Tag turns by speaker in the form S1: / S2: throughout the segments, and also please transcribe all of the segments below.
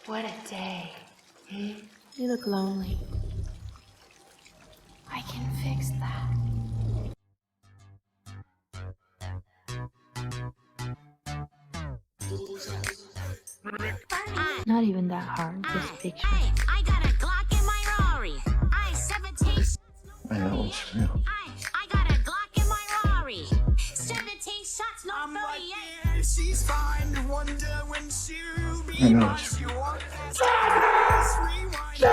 S1: What a day.
S2: You look lonely. I can fix that. Not even that hard, just picture.
S3: Hey, I got a Glock in my Rari. I 17.
S4: I know it's real.
S3: I got a Glock in my Rari. 17 shots, no 38.
S5: She's fine to wonder when she'll be
S4: I know
S5: by
S4: it's
S5: you are. Rewind to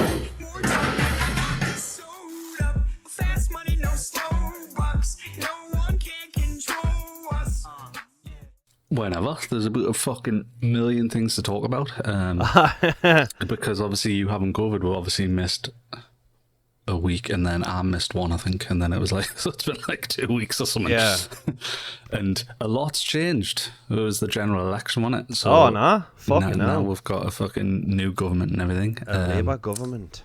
S5: see more time. Sold up, fast money, no slow bucks. No one can control us.
S6: Whenever there's about a fucking million things to talk about, because obviously you haven't COVID. We obviously missed a week, and then I missed one, I think, and then it was like so it's been like 2 weeks or something.
S7: Yeah.
S6: And a lot's changed. It was the general election, wasn't it? So
S7: Oh, nah. Fucking
S6: now
S7: hell.
S6: we've got a fucking new government and everything.
S7: A Labour government.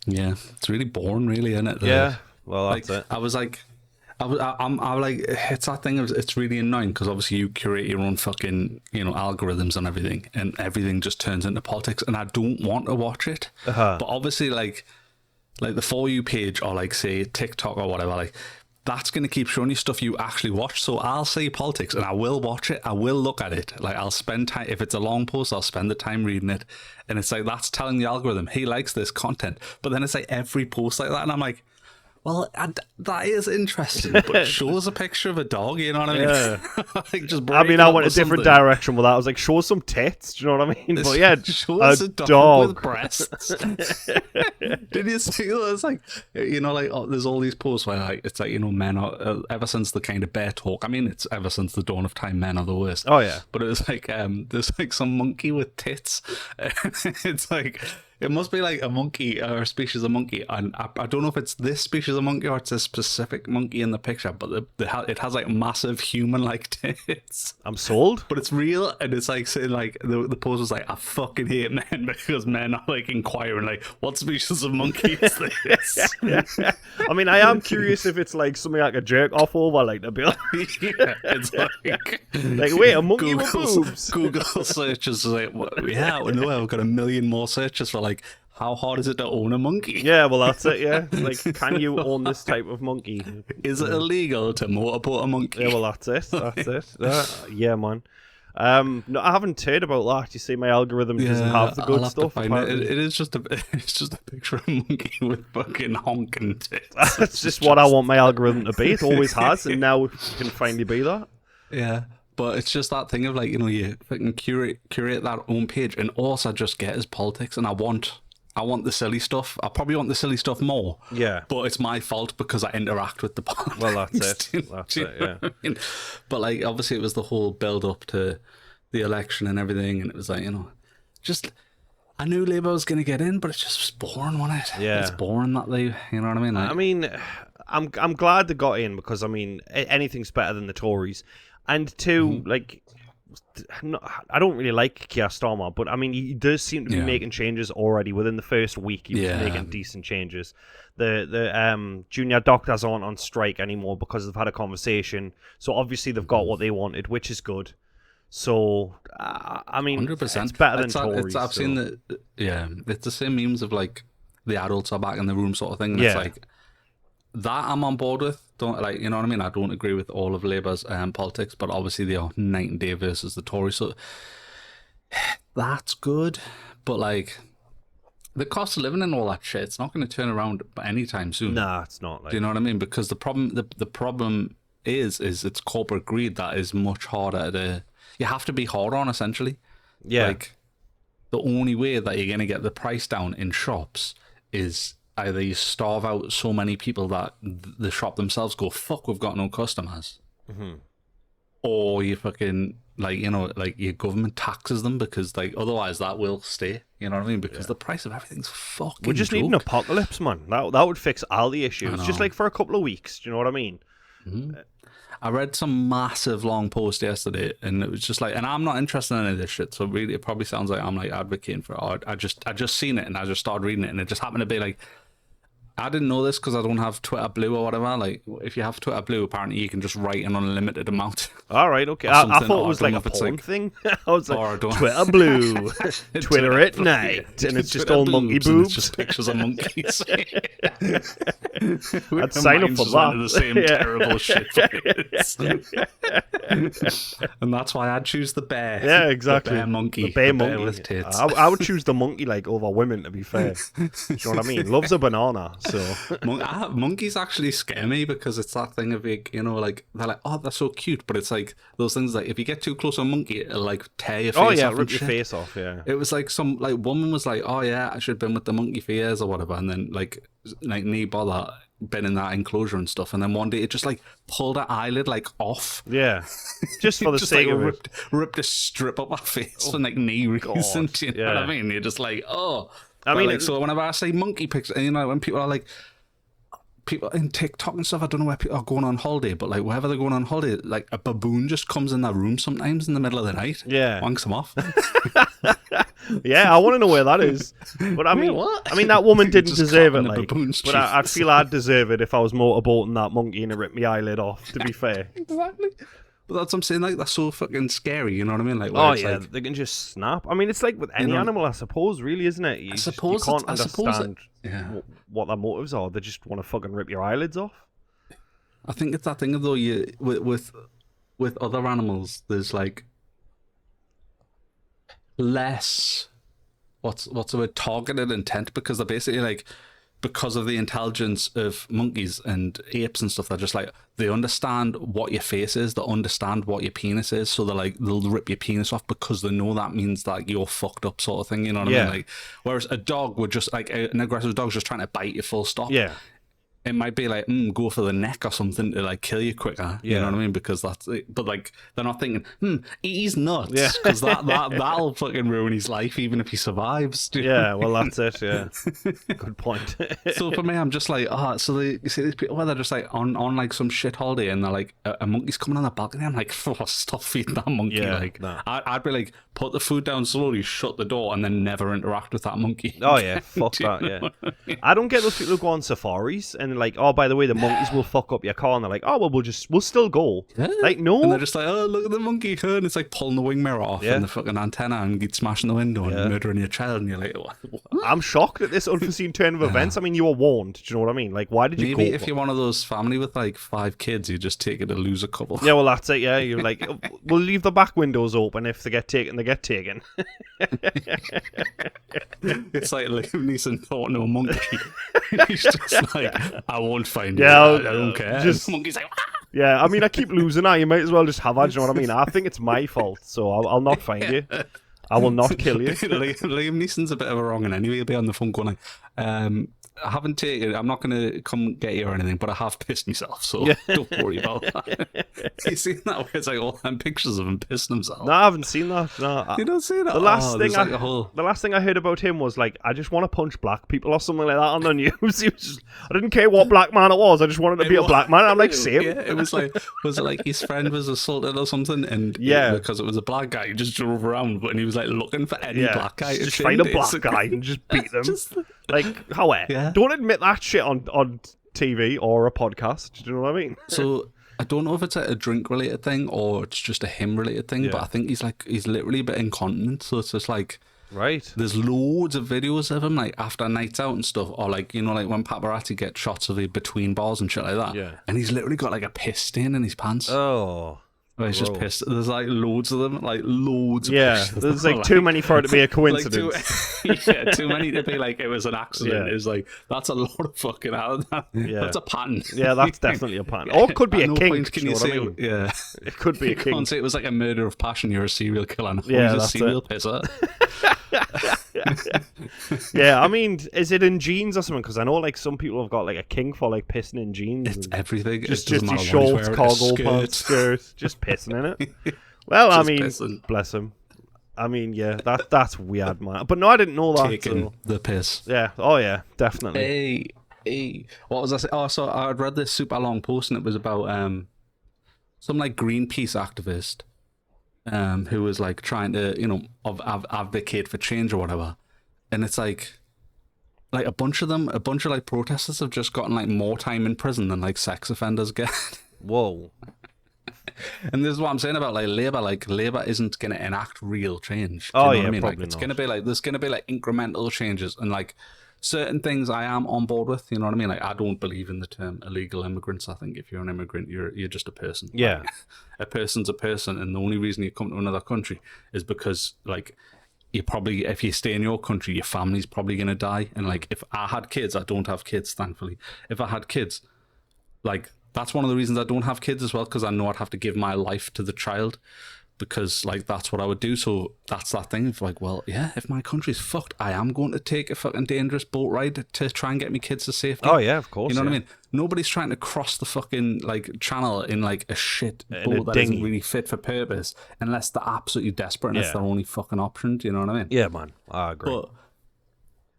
S6: Yeah, it's really boring, really, isn't it?
S7: Yeah. Well,
S6: Like,
S7: that's it.
S6: I was like, I'm like, it's that thing of, it's really annoying because obviously you curate your own fucking, algorithms and everything just turns into politics, and I don't want to watch it.
S7: Uh-huh.
S6: But obviously, like the For You page or like say TikTok or whatever, like that's going to keep showing you stuff you actually watch. So I'll see politics and I will watch it. I will look at it. Like I'll spend time, if it's a long post, I'll spend the time reading it. And it's like, that's telling the algorithm, he likes this content. But then it's like every post like that. And I'm like, well, that is interesting, but it shows a picture of a dog, you know what I mean?
S7: Yeah.
S6: Like just
S7: I mean,
S6: break
S7: I
S6: up
S7: went a
S6: with
S7: different
S6: something.
S7: direction with that. I was like, show some tits. Do you know what I mean? But yeah,
S6: shows
S7: a
S6: a dog,
S7: dog.
S6: with breasts. Did you see that? It's like, there's all these posts where like it's like, men are, ever since the kind of bear talk, I mean, it's ever since the dawn of time, men are the worst.
S7: Oh, yeah.
S6: But it was like, there's like some monkey with tits. It's like, it must be like a monkey or a species of monkey. And I don't know if it's this species of monkey or it's a specific monkey in the picture, but it has like massive human-like tits.
S7: I'm sold.
S6: But it's real, and it's like saying like the post was like, I fucking hate men because men are like inquiring like, what species of monkey is this?
S7: I mean, I am curious if it's like something like a jerk off over, like to be like,
S6: Yeah, it's like
S7: wait, a monkey with
S6: Google's-
S7: boobs.
S6: Google searches like, yeah, we know we've got a million more searches for like, how hard is it to own a monkey?
S7: Yeah, well, that's it. Yeah, like, can you own this type of monkey?
S6: Is it illegal to motorboat a monkey?
S7: Yeah, well, that's it. That's it. Yeah, man. No, I haven't heard about that. You see, my algorithm doesn't have the good
S6: I'll have to
S7: stuff.
S6: find it.
S7: apparently.
S6: It is just it's just a picture of a monkey with fucking honking tits.
S7: That's just what I want my algorithm to be. It always has, and now it can finally be that.
S6: Yeah, but it's just that thing of like, you fucking curate that own page, and also just get is politics, and I want the silly stuff. I probably want the silly stuff more.
S7: Yeah.
S6: But it's my fault because I interact with the politics.
S7: Well, that's it.
S6: Do
S7: That's
S6: you
S7: it,
S6: know
S7: yeah.
S6: what I mean? But like, obviously it was the whole build up to the election and everything, and it was like, just, I knew Labour was going to get in, but it's just boring, wasn't it?
S7: Yeah.
S6: It's boring that they, you know what I mean? Like,
S7: I mean, I'm glad they got in because, I mean, anything's better than the Tories. And two, like, no, I don't really like Keir Starmer, but I mean, he does seem to be
S6: Yeah.
S7: making changes already. Within the first week, he was
S6: Yeah.
S7: making decent changes. The junior doctors aren't on strike anymore because they've had a conversation. So obviously they've got what they wanted, which is good. So I mean,
S6: 100%.
S7: it's better than
S6: It's
S7: Tories.
S6: I've
S7: so.
S6: seen the, yeah, it's the same memes of like the adults are back in the room sort of thing. And
S7: Yeah.
S6: It's like, that I'm on board with. Don't, like, you know what I mean? I don't agree with all of Labour's politics, but obviously they are night and day versus the Tories. So that's good. But like, the cost of living and all that shit, it's not going to turn around anytime soon.
S7: Nah, it's not. Like,
S6: Do you know what I mean? Because the problem is it's corporate greed that is much harder to. You have to be hard on, essentially.
S7: yeah,
S6: Like, the only way that you're going to get the price down in shops is either you starve out so many people that the shop themselves go, fuck, we've got no customers.
S7: Mm-hmm.
S6: Or you fucking, like, like your government taxes them because, like, otherwise that will stay. You know what I mean? Because the price of everything's fucking
S7: we just need an
S6: joke.
S7: apocalypse, man. That would fix all the issues. Just
S6: know.
S7: like for a couple of weeks. Do you know what I mean?
S6: I read some massive long post yesterday, and it was just like, and I'm not interested in any of this shit, so really it probably sounds like I'm like advocating for it. I just seen it, and I just started reading it, and it just happened to be like, I didn't know this because I don't have Twitter Blue or whatever. Like, if you have Twitter Blue, apparently you can just write an unlimited amount.
S7: All right, okay.
S6: Or
S7: I
S6: something,
S7: thought it
S6: or
S7: was
S6: I don't
S7: like
S6: know
S7: a
S6: if it's
S7: porn
S6: like-
S7: thing. I was
S6: Or I
S7: like,
S6: don't-
S7: Twitter Blue, Twitter at
S6: Blue,
S7: night,
S6: yeah.
S7: and it's just
S6: Twitter
S7: all monkey
S6: and
S7: boobs.
S6: It's just pictures of monkeys.
S7: I'd sign up for that.
S6: The same
S7: Yeah.
S6: terrible shit. And that's why I'd choose the bear.
S7: Yeah, exactly.
S6: The bear monkey.
S7: The bear monkey.
S6: with tits.
S7: I would choose the monkey like over women, to be fair. Do you know what I mean? Loves a banana, so.
S6: Monkeys actually scare me because it's that thing of like, you know, like they're like, oh, they're so cute, but it's like those things like if you get too close to a monkey, it'll like tear your face
S7: Oh yeah,
S6: off.
S7: rip
S6: and
S7: your
S6: shit.
S7: face off. Yeah.
S6: It was like some like woman was like, oh yeah, I should have been with the monkey for years or whatever, and then like knee bother been in that enclosure and stuff, and then one day it just like pulled her eyelid like off.
S7: Yeah. Just for the
S6: Just
S7: sake
S6: like
S7: of it.
S6: ripped a strip up her face for like knee reason. Do you know what I
S7: yeah.
S6: mean? You're just like, oh.
S7: I
S6: But,
S7: mean,
S6: like, so whenever I say monkey pictures, you know, when people are like, people in TikTok and stuff, I don't know where people are going on holiday, but like wherever they're going on holiday, like a baboon just comes in their room sometimes in the middle of the night.
S7: Yeah.
S6: Wanks them off.
S7: Yeah, I want to know where that is. But I mean,
S6: what?
S7: I mean that woman didn't
S6: Just
S7: deserve it.
S6: caught in a
S7: Like,
S6: baboon's
S7: but I
S6: cheeks.
S7: feel I'd deserve it if I was motorboating that monkey and it ripped my eyelid off. To be fair.
S6: Exactly. But that's what I'm saying, like, they're so fucking scary, you know what I mean? Like, where
S7: Oh
S6: it's
S7: yeah,
S6: like,
S7: they can just snap. I mean, it's like with any
S6: know-
S7: animal, I suppose. Really, isn't it? You
S6: suppose
S7: you
S6: it's-
S7: can't
S6: I suppose
S7: understand
S6: yeah.
S7: what their motives are. They just want to fucking rip your eyelids off.
S6: I think it's that thing of though you with other animals, there's like less what's the word, targeted intent, because they're basically like, because of the intelligence of monkeys and apes and stuff, they're just like, they understand what your face is, they understand what your penis is, so they're like, they'll rip your penis off because they know that means that you're fucked up, sort of thing, you know what I
S7: Yeah.
S6: mean? Like, whereas a dog would just like, an aggressive dog's just trying to bite you full stop.
S7: Yeah.
S6: It might be like, go for the neck or something to like kill you quicker. You
S7: Yeah.
S6: know what I mean? Because that's it. But like, they're not thinking, eat his nuts.
S7: Yeah.
S6: Because that'll fucking ruin his life even if he survives. Do you know
S7: Yeah, well, that's it. Yeah, good point.
S6: So for me, I'm just like, so you see these people where they're just like on like some shit holiday and they're like, a monkey's coming on the balcony. I'm like, stop feeding that monkey.
S7: Yeah,
S6: like,
S7: nah.
S6: I'd be like, put the food down slowly, shut the door, and then never interact with that monkey.
S7: Oh yeah, fuck
S6: Do you
S7: that.
S6: know
S7: Yeah,
S6: what I mean?
S7: I don't get those people who go on safaris and they're like, oh, by the way, the monkeys will fuck up your car, and they're like, oh well, we'll still go.
S6: Yeah.
S7: Like, no.
S6: And they're just like, oh, look at the monkey, and it's like pulling the wing mirror off
S7: Yeah.
S6: and the fucking antenna and get smashing the window and
S7: Yeah.
S6: murdering your child, and you're like, what?
S7: I'm shocked at this unforeseen turn of events. I mean, you were warned. Do you know what I mean? Like, why did you
S6: Maybe
S7: go?
S6: if you're one of those family with like 5 kids, you just take it to lose a couple.
S7: Yeah, well, that's it. Yeah, you're like, we'll leave the back windows open. If they get taken, they get taken.
S6: It's like Liam Neeson talking to a monkey. He's just like, I won't find
S7: Yeah,
S6: you. I don't care.
S7: just-
S6: The monkey's like, "Ah!"
S7: Yeah, I mean, I keep losing that. You might as well just have that. Do you know what I mean? I think it's my fault, so I'll not find you. I will not kill you.
S6: Liam Neeson's a bit of a wrong one anyway. He'll be on the phone going like, I haven't taken. I'm not going to come get you or anything, but I have pissed myself, so don't worry about that. You seen that where it's like all them pictures of him pissing himself?
S7: No, I haven't seen that. No,
S6: You don't see that.
S7: The last
S6: Oh,
S7: thing
S6: there's like a whole.
S7: the last thing I heard about him was like, I just want to punch black people or something like that on the news. He was just, I didn't care what black man it was. I just wanted to be a black man. I'm like, same.
S6: Yeah, it was like, was it like his friend was assaulted or something? And
S7: Yeah.
S6: because it was a black guy, he just drove around, but he was like looking for any
S7: Yeah,
S6: black guy. to
S7: just
S6: chin,
S7: find a black
S6: basically.
S7: guy and just beat them.
S6: Just-
S7: Like, how?
S6: Yeah.
S7: Don't admit that shit on TV or a podcast. Do you know what I mean?
S6: So I don't know if it's a drink related thing or it's just a him related thing, but
S7: Yeah.
S6: I think he's literally a bit incontinent. So it's just like
S7: Right.
S6: there's loads of videos of him like after nights out and stuff, or like, you know, like when paparazzi get shots of him between bars and shit like that.
S7: Yeah.
S6: And he's literally got like a piss stain in his pants.
S7: Oh.
S6: Where he's just
S7: gross.
S6: pissed. There's like loads of them, like loads. Of
S7: Yeah,
S6: pictures of
S7: there's
S6: them,
S7: like too many for it to be a
S6: like
S7: coincidence.
S6: too many to be like it was an accident.
S7: Yeah.
S6: It's like that's a lot of fucking
S7: Yeah.
S6: That's a pattern.
S7: Yeah, that's definitely a pattern. Or it could be
S6: At
S7: a
S6: no
S7: kink.
S6: point can
S7: do you
S6: you
S7: know what
S6: say
S7: I mean?
S6: yeah.
S7: It could be a
S6: You
S7: kink.
S6: can't say it was like a murder of passion. You're a serial killer. No,
S7: Yeah,
S6: he's a
S7: that's
S6: serial
S7: it.
S6: pisser.
S7: Yeah, I mean, is it in jeans or something? Because I know like some people have got like a kink for like pissing in jeans.
S6: It's
S7: and
S6: everything.
S7: just
S6: it doesn't
S7: his
S6: matter what he's
S7: shorts,
S6: wearing, a
S7: cargo
S6: skirt.
S7: pants, skirt, just pissing in it. Well, I
S6: Just
S7: mean,
S6: pissing.
S7: bless him. I mean, yeah, that's weird, man. But no, I didn't know that.
S6: Taking
S7: So.
S6: the piss.
S7: Yeah. Oh yeah, definitely.
S6: Hey. What was I saying? Oh, so I'd read this super long post and it was about some like Greenpeace activist who was like trying to, you know, advocate for change or whatever. And it's like, like a bunch of like protesters have just gotten like more time in prison than like sex offenders get.
S7: Whoa.
S6: And this is what I'm saying about like Labour. Like Labour isn't going to enact real change. Do
S7: Oh,
S6: you know
S7: yeah,
S6: what I mean? Like,
S7: probably
S6: it's
S7: not.
S6: going to be like there's going to be like incremental changes, and like certain things I am on board with. You know what I mean? Like I don't believe in the term illegal immigrants. I think if you're an immigrant, you're just a person.
S7: Yeah.
S6: Like, a person's a person, and the only reason you come to another country is because like you probably, if you stay in your country, your family's probably going to die. And like if I had kids, I don't have kids, thankfully. If I had kids, like that's one of the reasons I don't have kids as well, because I know I'd have to give my life to the child, because like that's what I would do. So that's that thing of like, well, yeah, if my country's fucked, I am going to take a fucking dangerous boat ride to try and get me kids to safety.
S7: Oh yeah, of course.
S6: You know what I
S7: yeah.
S6: mean? Nobody's trying to cross the fucking like channel in like a shit
S7: In a
S6: boat that
S7: dinghy.
S6: isn't really fit for purpose, unless they're absolutely desperate and it's
S7: Yeah.
S6: their only fucking option. Do you know what I mean?
S7: Yeah, man. I agree.
S6: But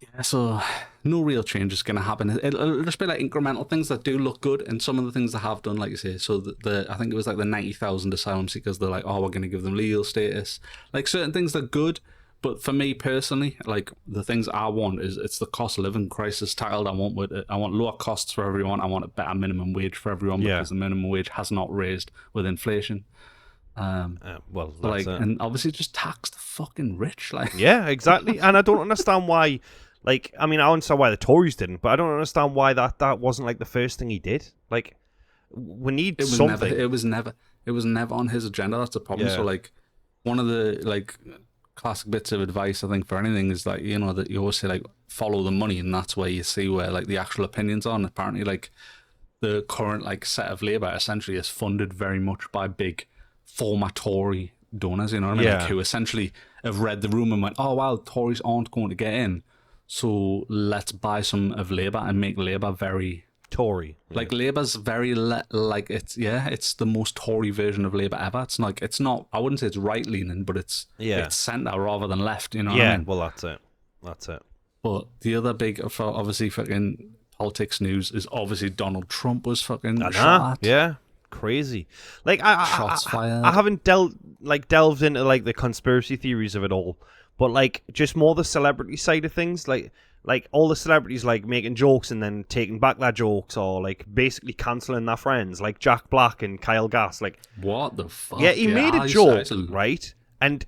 S6: yeah, so no real change is going to happen. It'll just be like incremental things that do look good, and some of the things they have done, like you say. So I think it was like the 90,000 asylum seekers. They're like, oh, we're going to give them legal status. Like certain things are good, but for me personally, like the things I want is it's the cost of living crisis tackled. I want lower costs for everyone. I want a better minimum wage for everyone,
S7: Yeah.
S6: because the minimum wage has not raised with inflation.
S7: Well, that's
S6: Like,
S7: it.
S6: and obviously just tax the fucking rich. Like,
S7: Yeah, exactly. And I don't understand why. Like, I mean, I understand why the Tories didn't, but I don't understand why that wasn't like the first thing he did. Like, we need
S6: it was
S7: something.
S6: never it was never on his agenda. That's the problem.
S7: Yeah.
S6: So like one of the like classic bits of advice I think for anything is like, you know, that you always say like follow the money, and that's where you see where like the actual opinions are. And apparently like the current like set of Labour essentially is funded very much by big former Tory donors, you know what I mean?
S7: Yeah.
S6: Like, who essentially have read the room and went, oh wow, Tories aren't going to get in, so let's buy some of Labour and make Labour very
S7: Tory.
S6: like Labour's very like it's the most Tory version of Labour ever. It's not I wouldn't say it's right leaning, but it's centre rather than left. You know what
S7: Yeah,
S6: I mean?
S7: well, that's it. That's it.
S6: But the other big, for obviously fucking politics news is obviously Donald Trump was fucking shot at.
S7: Yeah, crazy. Like
S6: Shots fired.
S7: I haven't delved into like the conspiracy theories of it all, but like just more the celebrity side of things, like all the celebrities like making jokes and then taking back their jokes, or like basically cancelling their friends, like Jack Black and Kyle Gass. Like,
S6: What the fuck?
S7: yeah, he made a joke, right? And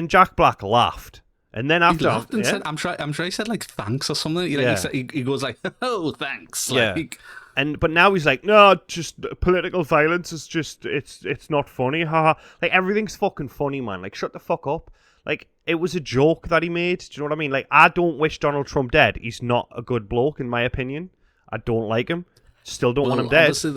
S7: Jack Black laughed, and then
S6: He
S7: after,
S6: laughed and
S7: yeah?
S6: said, I'm sure he said like thanks or something.
S7: Yeah.
S6: He goes like, oh thanks.
S7: Yeah.
S6: Like,
S7: But now he's like, no, just political violence is just it's not funny, haha. Like everything's fucking funny, man. Like shut the fuck up. Like it was a joke that he made. Do you know what I mean? Like I don't wish Donald Trump dead. He's not a good bloke in my opinion. I don't like him. Still don't want him dead.
S6: Obviously,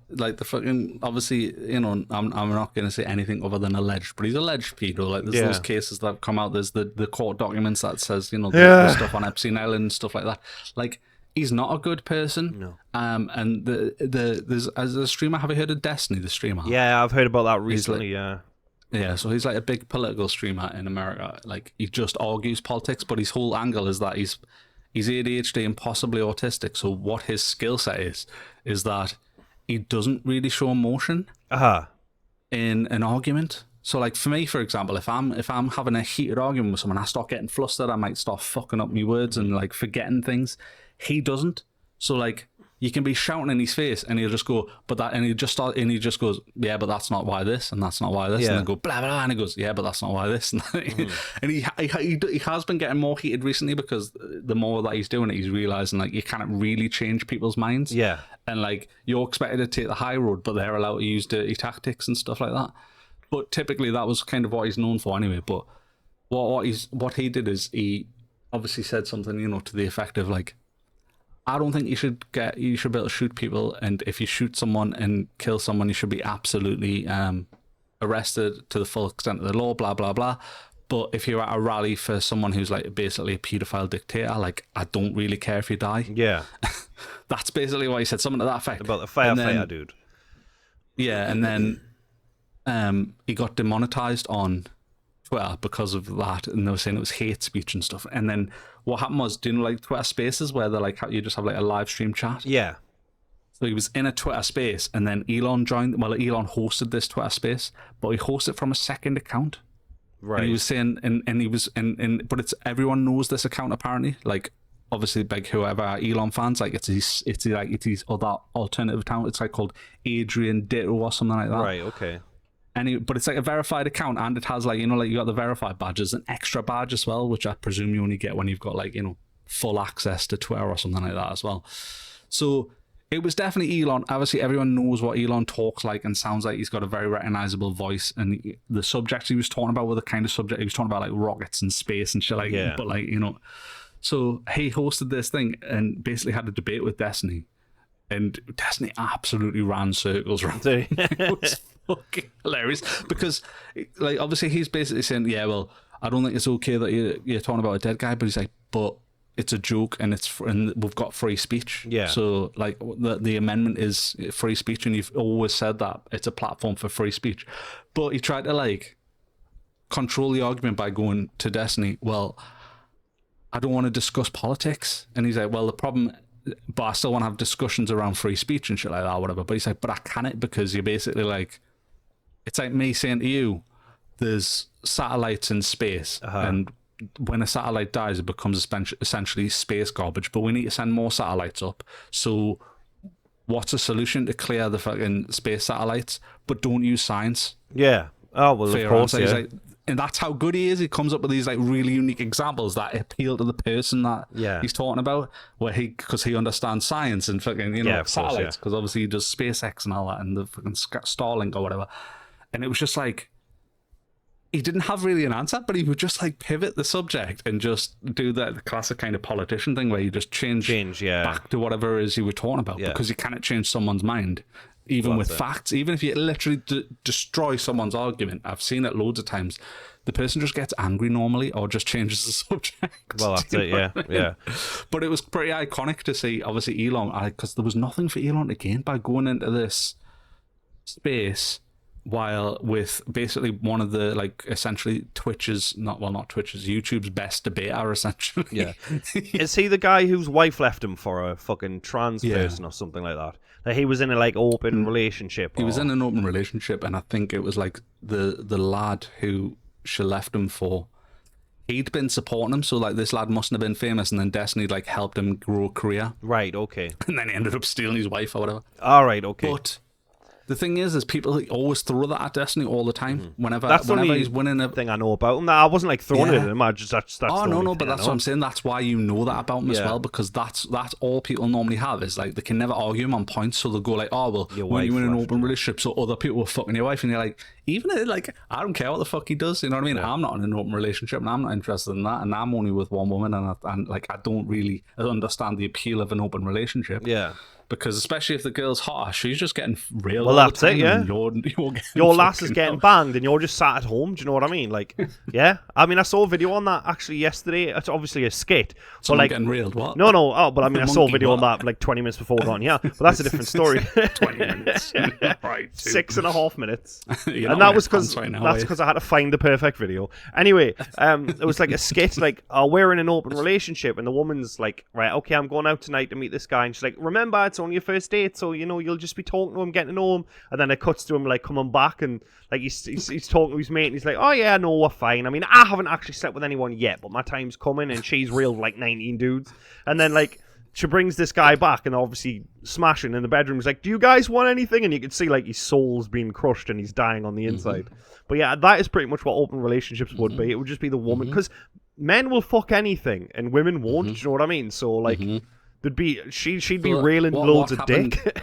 S6: the fucking obviously, you know, I'm not going to say anything other than alleged, but he's alleged pedo. Like there's those cases that have come out. There's the court documents that says, you know, the stuff on Epstein Island and stuff like that. Like he's not a good person.
S7: No.
S6: And there's as a streamer, have you heard of Destiny, the streamer?
S7: Yeah, I've heard about that recently. Yeah.
S6: Yeah, so he's like a big political streamer in America. Like he just argues politics, but his whole angle is that he's ADHD and possibly autistic. So what his skill set is that he doesn't really show emotion in an argument. So like for me, for example, if I'm having a heated argument with someone, I start getting flustered. I might start fucking up my words and like forgetting things. He doesn't. So like you can be shouting in his face and he'll just go, but that, and he just goes, yeah, but that's not why this, and that's not why this, and then go blah blah, and he goes, yeah, but that's not why this, and he has been getting more heated recently because the more that he's doing it, he's realizing like you can't really change people's minds, and like you're expected to take the high road, but they're allowed to use dirty tactics and stuff like that. But typically that was kind of what he's known for anyway. But what he did is he obviously said something, you know, to the effect of like, I don't think you should be able to shoot people, and if you shoot someone and kill someone, you should be absolutely arrested to the full extent of the law, blah blah blah. But if you're at a rally for someone who's like basically a paedophile dictator, like I don't really care if you die.
S7: Yeah.
S6: That's basically what he said, something to that effect.
S7: About the firefighter dude.
S6: Yeah, and then he got demonetized on Twitter because of that, and they were saying it was hate speech and stuff. And then what happened was, do you know like Twitter Spaces where they're like you just have like a live stream chat?
S7: Yeah.
S6: So he was in a Twitter space, and then Elon joined. Well, Elon hosted this Twitter space, but he hosted from a second account.
S7: Right.
S6: And he was saying, but it's everyone knows this account apparently. Like obviously like whoever are Elon fans, like it's his other alternative account. It's like called Adrian Ditto or something like that.
S7: Right. Okay.
S6: But it's like a verified account, and it has like, you know, like you got the verified badges, an extra badge as well, which I presume you only get when you've got like, you know, full access to Twitter or something like that as well. So it was definitely Elon. Obviously, everyone knows what Elon talks like and sounds like. He's got a very recognizable voice, and the subjects he was talking about were the kind of subject he was talking about, like rockets and space and shit like.
S7: Yeah.
S6: But like, you know, so he hosted this thing and basically had a debate with Destiny, and Destiny absolutely ran circles around it. It was fucking hilarious because, like, obviously he's basically saying, yeah, well, I don't think it's okay that you're talking about a dead guy, but he's like, but it's a joke and and we've got free speech.
S7: Yeah.
S6: So like the amendment is free speech, and you've always said that it's a platform for free speech. But he tried to like control the argument by going to Destiny, well, I don't want to discuss politics. And he's like, well, the problem, but I still want to have discussions around free speech and shit like that or whatever. But he's like, but I can't, because you're basically like, it's like me saying to you, there's satellites in space, and when a satellite dies, it becomes essentially space garbage, but we need to send more satellites up. So what's the solution? To clear the fucking space satellites, but don't use science.
S7: Yeah. Oh, well,
S6: Fair
S7: of course,
S6: answer. He's
S7: yeah.
S6: like, and that's how good he is. He comes up with these like really unique examples that appeal to the person that he's talking about, where because he understands science and fucking, you know, satellites, because obviously he does SpaceX and all that, and the fucking Starlink or whatever. And it was just like, he didn't have really an answer, but he would just like pivot the subject and just do the classic kind of politician thing where you just change back to whatever it is you were talking about, because you cannot change someone's mind, even with facts. Even if you literally destroy someone's argument, I've seen it loads of times, the person just gets angry normally or just changes the subject.
S7: Well, that's it, yeah, yeah.
S6: But it was pretty iconic to see, obviously, Elon, because there was nothing for Elon to gain by going into this space, while with basically one of the, like, essentially YouTube's best debater, essentially.
S7: Yeah. Is he the guy whose wife left him for a fucking trans person or something like that? Like, he was in a, like, open relationship?
S6: He was in an open relationship, and I think it was, like, the lad who she left him for, he'd been supporting him, so, like, this lad mustn't have been famous, and then Destiny, like, helped him grow a career.
S7: Right, okay.
S6: And then he ended up stealing his wife or whatever.
S7: All right, okay.
S6: But the thing is people always throw that at Destiny all the time. Whenever he's winning a
S7: thing I know about him. I wasn't like throwing it at him. I just that's
S6: oh
S7: the
S6: no, but that's what I'm saying. That's why you know that about him as well, because that's all people normally have is like they can never argue him on points, so they'll go like, oh well, when you're in an open relationship, so other people are fucking your wife, and you're like, even like I don't care what the fuck he does, you know what I mean? I'm not in an open relationship, and I'm not interested in that, and I'm only with one woman, and like I don't really understand the appeal of an open relationship.
S7: Yeah.
S6: Because especially if the girl's hot, she's just getting railed.
S7: Well, that's it, yeah.
S6: Your
S7: lass is getting banged, and you're just sat at home. Do you know what I mean? Like, yeah. I mean, I saw a video on that actually yesterday. It's obviously a skit.
S6: Someone
S7: like,
S6: getting railed, what?
S7: No. Oh, but I mean, I saw a video on that like 20 minutes before going, yeah. But that's a different story.
S6: 20 minutes. Right.
S7: 6.5 minutes. And that was because I had to find the perfect video. Anyway, it was like a skit, like, we're in an open relationship, and the woman's like, right, okay, I'm going out tonight to meet this guy, and she's like, remember, it's only your first date, so you know you'll just be talking to him, getting to know him, and then it cuts to him like coming back, and like he's talking to his mate, and he's like, oh yeah, no, we're fine. I mean, I haven't actually slept with anyone yet, but my time's coming, and she's reeled like 19 dudes, and then like she brings this guy back, and obviously smashing in the bedroom. He's like, do you guys want anything? And you can see like his soul's being crushed and he's dying on the inside. But yeah, that is pretty much what open relationships would be. It would just be the woman, because men will fuck anything and women won't. Do you know what I mean? So like. There'd be she'd be railing loads of dick.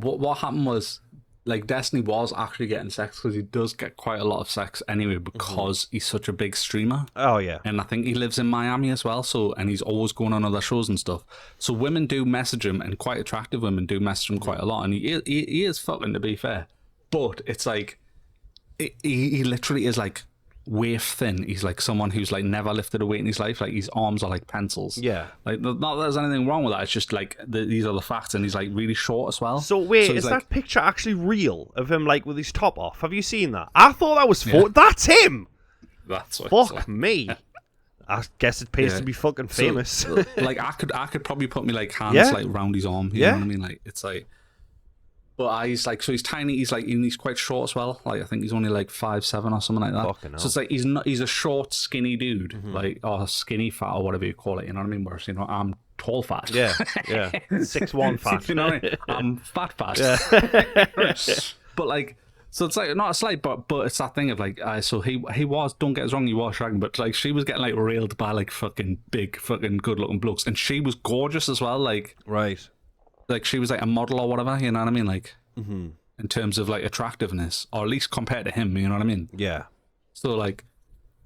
S6: what happened was, like, Destiny was actually getting sex, because he does get quite a lot of sex anyway, because he's such a big streamer.
S7: Oh yeah.
S6: And I think he lives in Miami as well, so, and he's always going on other shows and stuff. So women do message him, and quite attractive women do message him quite a lot, and he is fucking, to be fair. But it's like he literally is like waif thin. He's like someone who's like never lifted a weight in his life. Like his arms are like pencils.
S7: Yeah.
S6: Like, not that there's anything wrong with that. It's just like these are the facts, and he's like really short as well.
S7: So wait, is that picture actually real of him like with his top off? Have you seen that? I thought that was that's him.
S6: That's what
S7: fuck
S6: like.
S7: Me. I guess it pays to be fucking famous.
S6: So, like I could probably put me like hands like round his arm. You know what I mean? Like it's like But he's like, so he's tiny. He's like, and he's quite short as well. Like I think he's only like 5'7" or something like that.
S7: Fucking hell.
S6: So it's like he's a short, skinny dude, like or skinny fat or whatever you call it. You know what I mean? Whereas I'm tall fat.
S7: Yeah, 6'1" fat.
S6: You know what I mean? I'm fat fat.
S7: Yeah.
S6: But like, so it's like not a slight, but it's that thing of like, so he was. Don't get us wrong, he was shagging, but like she was getting like railed by like fucking big, fucking good looking blokes, and she was gorgeous as well.
S7: Right.
S6: Like she was like a model or whatever. You know what I mean? Like in terms of like attractiveness, or at least compared to him. You know what I mean?
S7: Yeah.
S6: So like,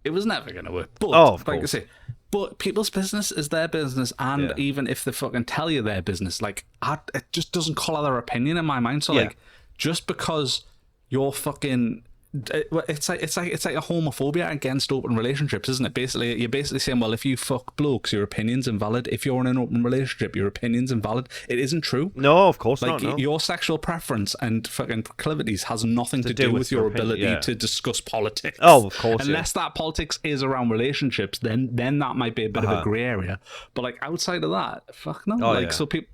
S6: it was never gonna work. But
S7: Of
S6: like I
S7: course.
S6: say, but people's business is their business, and even if they fucking tell you their business, like it just doesn't colour their opinion in my mind. So like, just because you're fucking, it's like a homophobia against open relationships, isn't it? Basically, you're basically saying, well, if you fuck blokes, your opinion's invalid. If you're in an open relationship, your opinion's invalid. It isn't true.
S7: No, of course
S6: Like
S7: not. No.
S6: your sexual preference and fucking proclivities has nothing to do with your ability to discuss politics.
S7: Oh, of course.
S6: Unless that politics is around relationships, then that might be a bit of a grey area. But like outside of that, fuck no.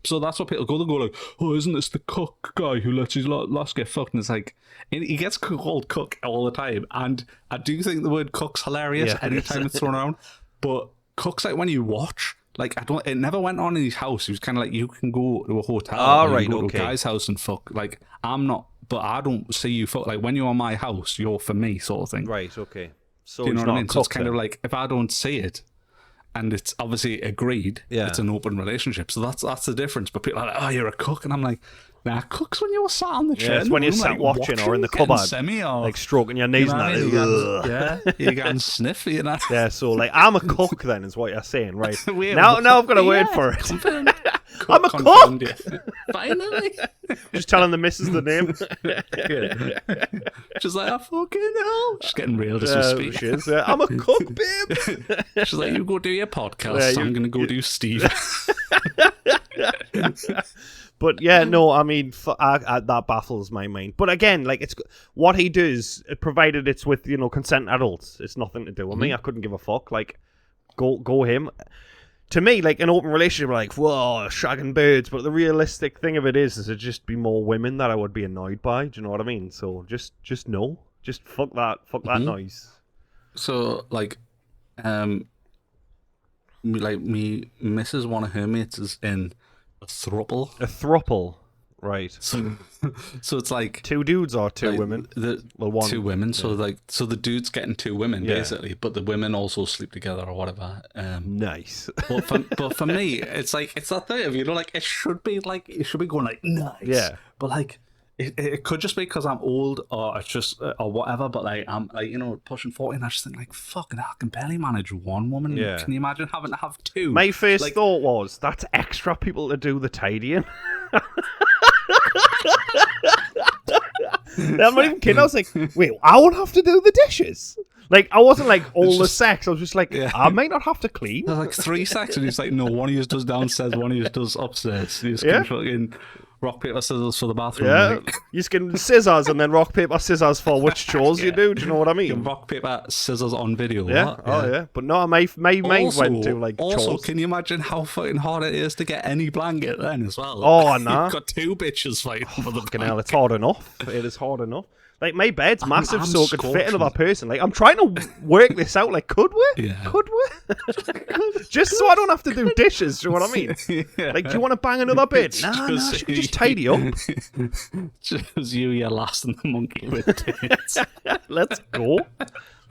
S6: So that's what people go. They go like, oh, isn't this the cook guy who lets his lass get fucked? And it's like, he gets called cook all the time, and I do think the word cook's hilarious anytime it's thrown around. But cook's like when you watch. Like it never went on in his house. He was kind of like, you can go to a hotel, or you can go to a guy's house and fuck. Like I'm not, but I don't see you fuck. Like when you're on my house, you're for me, sort of thing.
S7: Right. Okay. So
S6: Do you know
S7: he's
S6: what I
S7: not
S6: mean?
S7: a
S6: So it's
S7: cook
S6: kind of
S7: then.
S6: like if I don't see it, and it's obviously agreed, it's an open relationship. So that's the difference. But people are like, oh, you're a cook, and I'm like, nah, cook's when you're sat on the chair.
S7: Yeah, it's when you're sat watching or in the
S6: getting
S7: cupboard,
S6: semi or
S7: like stroking your knees
S6: you know
S7: and
S6: what I
S7: that.
S6: mean?
S7: Ugh.
S6: You can sniff, you know.
S7: Yeah, so like I'm a cook then is what you're saying, right?
S6: Wait,
S7: now I've got a word
S6: yeah,
S7: for it.
S6: confirmed.
S7: I'm a
S6: Confirmed,
S7: cook.
S6: yeah. Finally.
S7: Just telling the missus the name.
S6: She's like, I fucking know. She's getting real as we speak.
S7: She is. I'm a cook, babe.
S6: She's like, you go do your podcast.
S7: Yeah,
S6: I'm going to go do Steve.
S7: But yeah, no, I mean, that baffles my mind. But again, like it's what he does, provided it's with consent adults. It's nothing to do with me. I couldn't give a fuck. Like, go him. To me, like an open relationship, like whoa, shagging birds. But the realistic thing of it is it'd just be more women that I would be annoyed by. Do you know what I mean? So just no, just fuck that noise.
S6: So like, me missus, one of her mates is in a throuple.
S7: A throuple, right?
S6: So it's like
S7: Two dudes or two
S6: like,
S7: women?
S6: Well,
S7: one.
S6: two women. So so the dude's getting two women basically, but the women also sleep together or whatever.
S7: Nice.
S6: But for me, it's like it's that thing of like it should be going like nice.
S7: Yeah.
S6: But like it could just be because I'm old or it's just or whatever. But like I'm like pushing 40, and I just think like fucking I can barely manage one woman.
S7: Yeah.
S6: Can you imagine having to have two?
S7: My first
S6: Like,
S7: thought was that's extra people to do the tidying. I'm not even kidding. I was like, wait, I would have to do the dishes. Like, I wasn't like all the sex. I was just like, I might not have to clean.
S6: There's like 3 sections. He's like, no, one of you does downstairs, one of you does upstairs. You just
S7: Yeah.
S6: can fucking rock, paper, scissors for the bathroom.
S7: Yeah,
S6: Like,
S7: you can scissors and then rock, paper, scissors for which chores you do. Do you know what I
S6: you can
S7: mean?
S6: rock, paper, scissors on video.
S7: Yeah.
S6: What?
S7: Oh yeah. But no, my mind went to like
S6: also,
S7: chores.
S6: can you imagine how fucking hard it is to get any blanket then as well?
S7: Oh, nah.
S6: You've got 2 bitches fighting for the
S7: Fucking hell,
S6: blanket.
S7: it's hard enough. It is hard enough. Like, my bed's massive,
S6: I'm
S7: so it could fit
S6: scorching.
S7: another person. Like, I'm trying to work this out. Like, could we?
S6: Yeah.
S7: Could we? Just so I don't have to do dishes, do you know what I mean?
S6: Yeah.
S7: Like, do you want to bang another bed? Nah, she can just tidy up.
S6: Just you, your last and the monkey with tits.
S7: Let's go.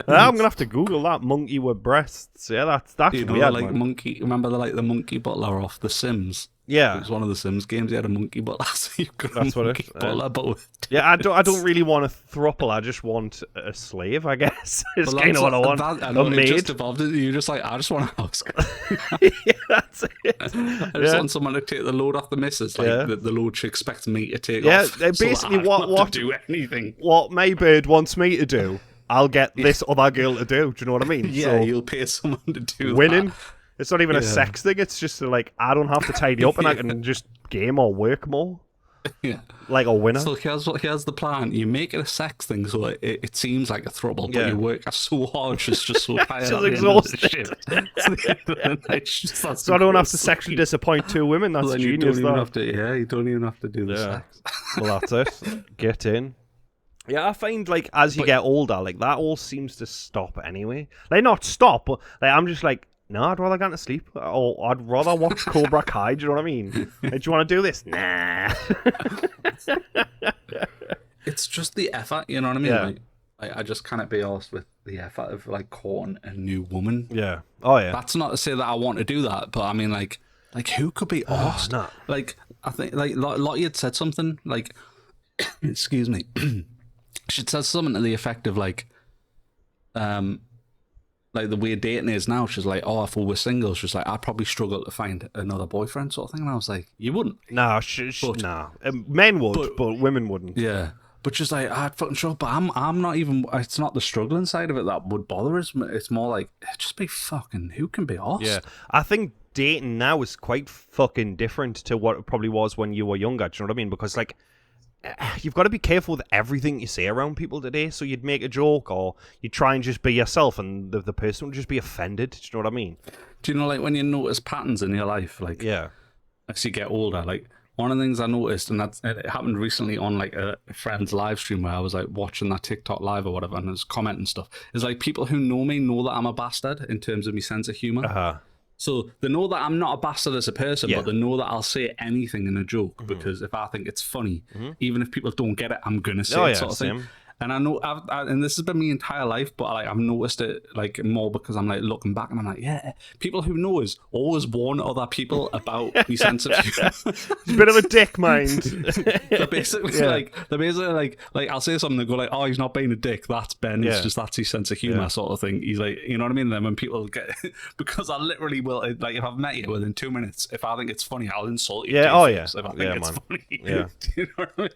S7: I'm going to have to Google that, monkey with breasts. Yeah, that's
S6: You know,
S7: weird,
S6: like
S7: man.
S6: monkey. Remember the monkey butler off The Sims? It
S7: Yeah.
S6: was one of the Sims games. He had a monkey butler. So you got
S7: That's
S6: a
S7: what it
S6: monkey
S7: is.
S6: butler, but with
S7: Yeah, I don't really want a throuple. I just want a slave, I guess. It's
S6: Well,
S7: kind of
S6: that's
S7: what I want.
S6: I know,
S7: A
S6: it
S7: maid.
S6: just evolved into you just like, I just want a house.
S7: Yeah, that's it.
S6: I just
S7: Yeah.
S6: want someone to take the load off the missus. Like
S7: Yeah.
S6: the load she expects me to take
S7: Yeah,
S6: off.
S7: they
S6: so that
S7: basically
S6: I don't
S7: what-
S6: have
S7: what-
S6: to do anything.
S7: What my bird wants me to do, I'll get this other girl to do. Do you know what I mean?
S6: Yeah,
S7: So,
S6: you'll pay someone to do
S7: winning.
S6: that.
S7: It's not even a
S6: Yeah.
S7: sex thing. It's just like I don't have to tidy up and I can just game or work more.
S6: Yeah.
S7: like a winner.
S6: So here's the plan. You make it a sex thing, so it seems like a throuble, but
S7: Yeah.
S6: you work so hard, just so tired,
S7: Just
S6: at the
S7: exhausted.
S6: end of the shift.
S7: So I don't have to sexually disappoint two women. That's
S6: Then you
S7: genius.
S6: don't even
S7: That.
S6: have to. Yeah, you don't even have to do the
S7: Yeah.
S6: sex.
S7: Well, that's it. Get in. Yeah, I find like as you get older, like that all seems to stop anyway. Like not stop, but like I'm just like, no, I'd rather go to sleep, or I'd rather watch Cobra Kai. Do you know what I mean? Like, do you want to do this? Nah.
S6: It's just the effort, you know what I mean?
S7: Yeah.
S6: Like I just can't be arsed with the effort of like courting a new woman.
S7: Yeah. Oh yeah.
S6: That's not to say that I want to do that, but I mean, like who could be arsed?
S7: nah.
S6: Like, I think, like, Lottie had said something, like, excuse me, she said something to the effect of, like the way dating is now, she's like, oh, if we were single, she's like, I'd probably struggle to find another boyfriend, sort of thing. And I was like, you wouldn't.
S7: Nah, nah. Men would, but women wouldn't.
S6: Yeah. But she's like, I'd fucking struggle, but I'm not even, it's not the struggling side of it that would bother us. It's more like, just be fucking, who can be arsed?
S7: Yeah. I think dating now is quite fucking different to what it probably was when you were younger. Do you know what I mean? Because, like, you've got to be careful with everything you say around people today. So you'd make a joke or you'd try and just be yourself and the person would just be offended. Do you know what I mean?
S6: Do you know, like, when you notice patterns in your life, like,
S7: Yeah.
S6: as you get older, like, one of the things I noticed, and it happened recently on like a friend's live stream where I was like watching that TikTok live or whatever, and I was commenting stuff, is like people who know me know that I'm a bastard in terms of my sense of humor.
S7: Uh-huh.
S6: So they know that I'm not a bastard as a person, but they know that I'll say anything in a joke because if I think it's funny, even if people don't get it, I'm gonna say it, sort of thing. And I know, and this has been my entire life, but like I've noticed it like more because I'm like looking back and I'm like, yeah, people who know us always warn other people about my sense of humor.
S7: It's a bit of a dick mind.
S6: they're basically like I'll say something, they go like, oh, he's not being a dick, that's Ben. It's just that's his sense of humor, sort of thing. He's like, you know what I mean? Then when people get, because I literally will, like, if I've met you within 2 minutes, if I think it's funny, I'll insult you.
S7: Yeah, oh yeah.
S6: If I think it's funny.
S7: Yeah.
S6: You know what I mean?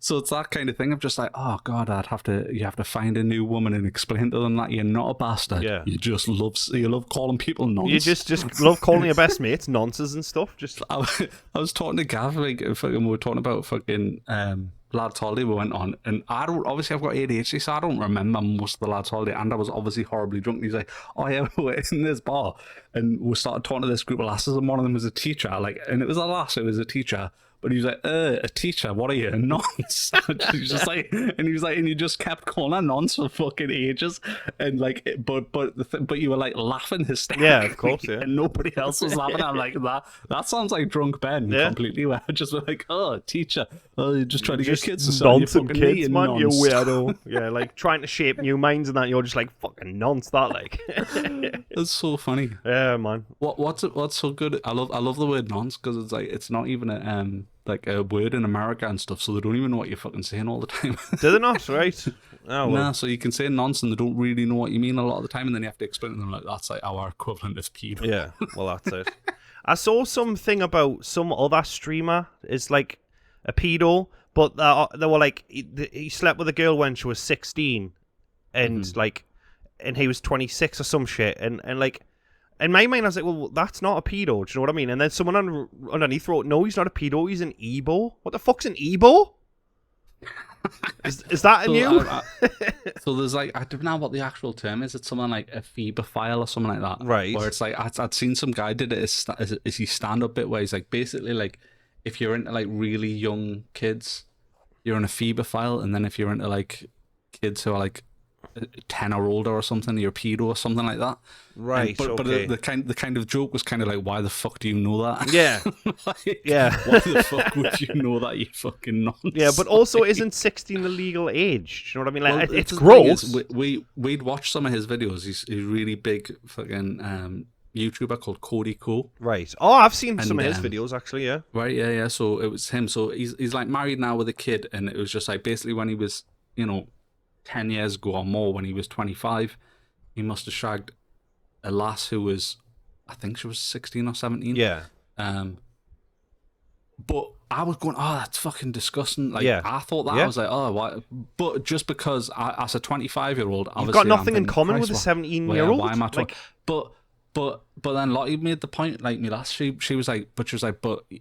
S6: So it's that kind of thing of just like, oh God, you have to find a new woman and explain to them that you're not a bastard.
S7: Yeah.
S6: You just love calling people nonsense.
S7: You just love calling your best mates nonsense and stuff. Just
S6: I was talking to Gav, like, we were talking about fucking lads' holiday we went on, and I've got ADHD, so I don't remember most of the lads' holiday, and I was obviously horribly drunk. And he's like, oh yeah, we were in this bar, and we started talking to this group of lasses, and one of them was a teacher, like, and it was a lass, it was a teacher. But he was like, a teacher, what are you, a nonce? He's just like, and he was like, and you just kept calling her nonce for fucking ages, and like, but you were like laughing hysterically.
S7: Yeah, of course, yeah.
S6: And nobody else was laughing. I'm like, that sounds like drunk Ben completely. Where I just were like, oh, teacher, you're just trying to get kids to sell you fucking
S7: kids, man,
S6: nonce.
S7: you weirdo. Yeah, like trying to shape new minds and that. You're just like fucking nonce that, like.
S6: It's so funny.
S7: Yeah, man.
S6: What's so good? I love the word nonce because it's like it's not even a word in America and stuff, so they don't even know what you're fucking saying all the time.
S7: Do they not? Right? Oh, well.
S6: Nah, so you can say nonce and they don't really know what you mean a lot of the time, and then you have to explain to them like that's like our equivalent of pedo.
S7: Yeah, well, that's it. I saw something about some other streamer is like a pedo, but they were like he slept with a girl when she was 16, and like, and he was 26 or some shit, and like. In my mind, I was like, well, that's not a pedo. Do you know what I mean? And then someone underneath wrote, no, he's not a pedo, he's an Ebo. What the fuck's an Ebo? Is that a new?
S6: So there's like, I don't know what the actual term is. It's something like a phebophile or something like that.
S7: Right.
S6: Where it's like, I'd seen some guy did it as his stand-up bit where he's like, basically like, if you're into like really young kids, you're in a phebophile. And then if you're into like kids who are like 10 or older or something, you're a pedo or something like that.
S7: Right.
S6: But the kind of joke was kind of like, why the fuck do you know that?
S7: Yeah.
S6: Like,
S7: yeah.
S6: Why the fuck would you know that, you fucking nonsense?
S7: Yeah, but also isn't 16 the legal age? Do you know what I mean? Like,
S6: Well,
S7: it's
S6: the
S7: gross.
S6: thing is, we'd watch some of his videos. He's a really big fucking YouTuber called Cody Co.
S7: Right. Oh, I've seen
S6: And,
S7: some of his videos actually. Yeah.
S6: Right, yeah. So it was him. So he's like married now with a kid, and it was just like basically when he was 10 years ago or more, when he was 25, he must have shagged a lass who was, I think she was 16 or 17.
S7: Yeah.
S6: But I was going, oh, that's fucking disgusting. Like,
S7: Yeah.
S6: I thought that.
S7: Yeah.
S6: I was like, oh, why? But just because as a 25-year-old,
S7: You've got nothing in common with a 17-year-old.
S6: Why am I
S7: like,
S6: But then Lottie made the point, like me last. She was like, but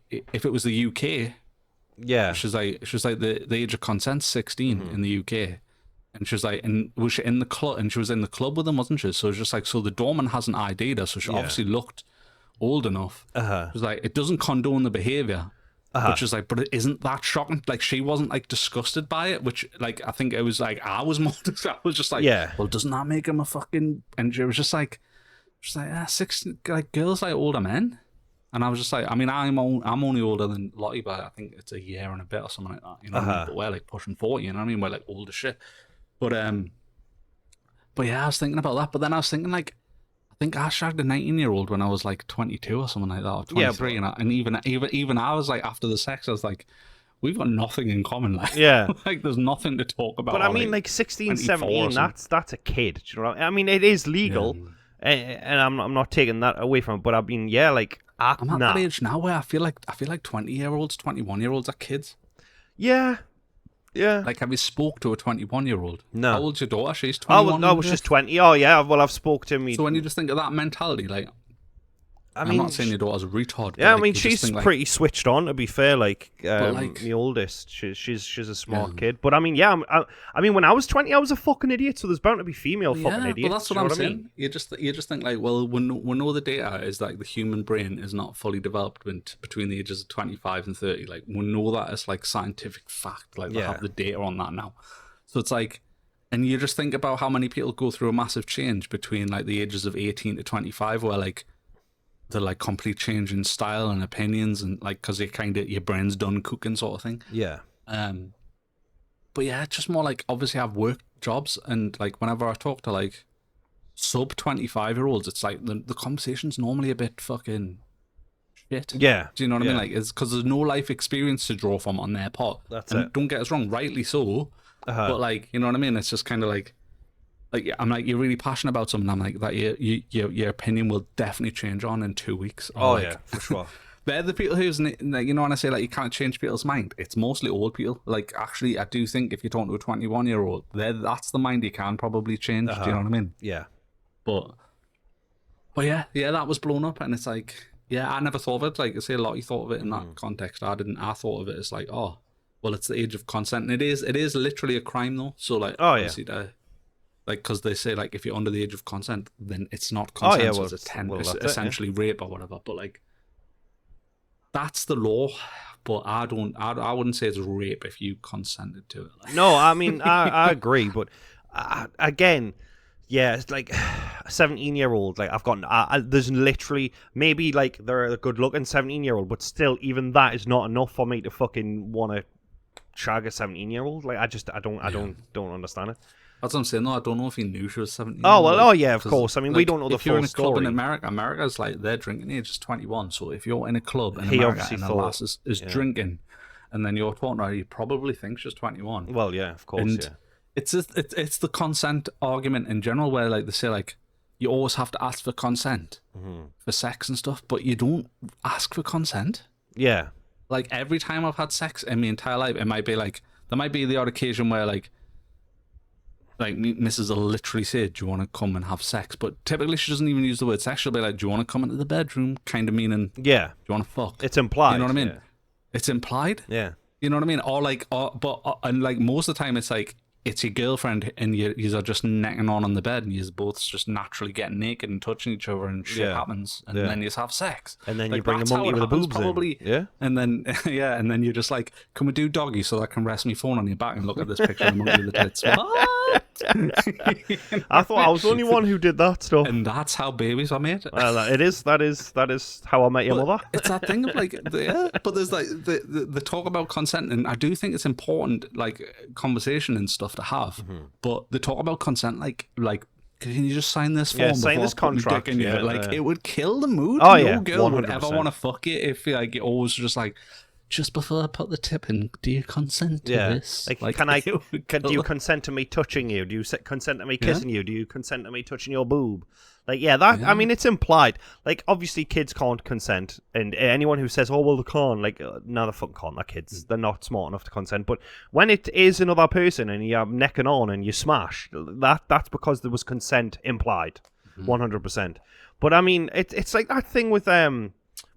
S6: if it was the UK,
S7: Yeah.
S6: She's like the age of consent 16 in the UK. And she was like, and was she in the club? And she was in the club with them, wasn't she? So it was just like, so the doorman hasn't ID'd her, so she obviously looked old enough. She was like, it doesn't condone the behaviour. But she's like, but it isn't that shocking. Like, she wasn't like disgusted by it, which like I think it was like I was more. I was just like, well, doesn't that make him a fucking? And she was just like, six like girls like older men. And I was just like, I mean, I'm only older than Lottie, but I think it's a year and a bit or something like that. You know what I mean? But we're like pushing 40. You know what I mean? We're like old as shit. But yeah, I was thinking about that. But then I was thinking like, I think I shagged a 19-year-old when I was like 22 or something like that, or 23. And even I was like, after the sex, I was like, we've got nothing in common. Like, like there's nothing to talk about.
S7: But I mean, like 16, 17, that's a kid. Do you know what I mean? It is legal, and I'm not taking that away from it. But I mean, yeah, like
S6: I'm at that age now where I feel like 20-year-olds, 21-year-olds are kids.
S7: Yeah. Yeah.
S6: Like, have you spoke to a 21-year-old?
S7: No.
S6: How old's your daughter? She's 21.
S7: No, she's 20. Oh, yeah. Well, I've spoke to me.
S6: So when you just think of that mentality, like, I'm not saying your daughter's a retard.
S7: Yeah,
S6: like,
S7: I mean, she's pretty switched on, to be fair. Like, the oldest, she's a smart kid. But I mean, yeah, I mean, when I was 20, I was a fucking idiot. So there's bound to be female fucking idiots.
S6: But that's what I'm saying.
S7: Mean?
S6: You just think like, well, we know the data is like the human brain is not fully developed between the ages of 25 and 30. Like, we know that it's like scientific fact. Like, they have the data on that now. So it's like, and you just think about how many people go through a massive change between like the ages of 18 to 25, where like the like complete change in style and opinions, and like because your brain's done cooking sort of thing.
S7: Yeah.
S6: But yeah, it's just more like, obviously I've worked jobs, and like whenever I talk to like sub 25-year-olds, it's like the conversation's normally a bit fucking shit.
S7: Yeah.
S6: Do you know what I mean? Like, it's because there's no life experience to draw from on their part.
S7: That's
S6: and
S7: it.
S6: Don't get us wrong, rightly so. But like, you know what I mean? It's just kind of like I'm like, you're really passionate about something. I'm like, that your opinion will definitely change on in 2 weeks.
S7: Oh,
S6: like,
S7: yeah, for sure.
S6: They're the people who's, like, you know, when I say like you can't change people's mind, it's mostly old people. Like, actually, I do think if you're talking to a 21-year-old, that's the mind you can probably change. Do you know what I mean?
S7: Yeah.
S6: But yeah, that was blown up, and it's like, yeah, I never thought of it. Like I say, a lot you thought of it in that context. I didn't. I thought of it as like, oh, well, it's the age of consent, and it is literally a crime though. So like, obviously, like, because they say like if you're under the age of consent, then it's not consent. So it's essentially rape or whatever. But like, that's the law. But I wouldn't say it's rape if you consented to it. Like.
S7: No, I mean, I agree, but again, yeah, it's like a 17-year-old. Like, I've got, there's literally, maybe like they're a good-looking 17-year-old, but still, even that is not enough for me to fucking want to shag a 17-year-old. Like, I don't understand it.
S6: That's what I'm saying. No, I don't know if he knew she was 17.
S7: Oh well, like, yeah, of course. I mean, like, we don't know the
S6: full story. If you're in a club
S7: in
S6: America's like their drinking age is 21. So if you're in a club in America and the lass is drinking, and then you're talking to her, you probably think she's 21.
S7: Well, yeah, of course,
S6: and it's the consent argument in general, where like they say like you always have to ask for consent for sex and stuff, but you don't ask for consent.
S7: Yeah.
S6: Like, every time I've had sex in my entire life, it might be like, there might be the odd occasion where like Mrs. will literally say, do you want to come and have sex? But typically she doesn't even use the word sex. She'll be like, do you want to come into the bedroom? Kind of meaning, do you want to fuck?
S7: It's implied.
S6: You know what I mean?
S7: Yeah.
S6: It's implied.
S7: Yeah.
S6: You know what I mean? Or like, and like most of the time it's like, it's your girlfriend and you are just necking on the bed and you're both just naturally getting naked and touching each other and shit happens, and then you just have sex.
S7: And then
S6: like,
S7: you bring a monkey with the boobs
S6: probably,
S7: in. Yeah.
S6: And then, and then you're just like, can we do doggy so that I can rest my phone on your back and look at this picture of the monkey with the tits? What?
S7: I thought I was the only one who did that stuff.
S6: And that's how babies are made.
S7: It is. That is how I met your mother.
S6: It's that thing of like, but there's like the talk about consent, and I do think it's important, like, conversation and stuff to have. But the talk about consent, like, can you just sign this form?
S7: Sign this contract.
S6: It would kill the mood.
S7: Oh,
S6: no
S7: yeah,
S6: girl
S7: 100%.
S6: would ever want to fuck you if like you're always just like, just before I put the tip in, do you consent to this?
S7: Like, do you consent to me touching you? Do you consent to me kissing you? Do you consent to me touching your boob? Like, I mean, it's implied. Like, obviously, kids can't consent, and anyone who says, "Oh, well, they can't," like, no, they fucking can't. They're kids. They're not smart enough to consent. But when it is another person and you're necking on and you smash, that's because there was consent implied, 100%. But I mean, it's like that thing with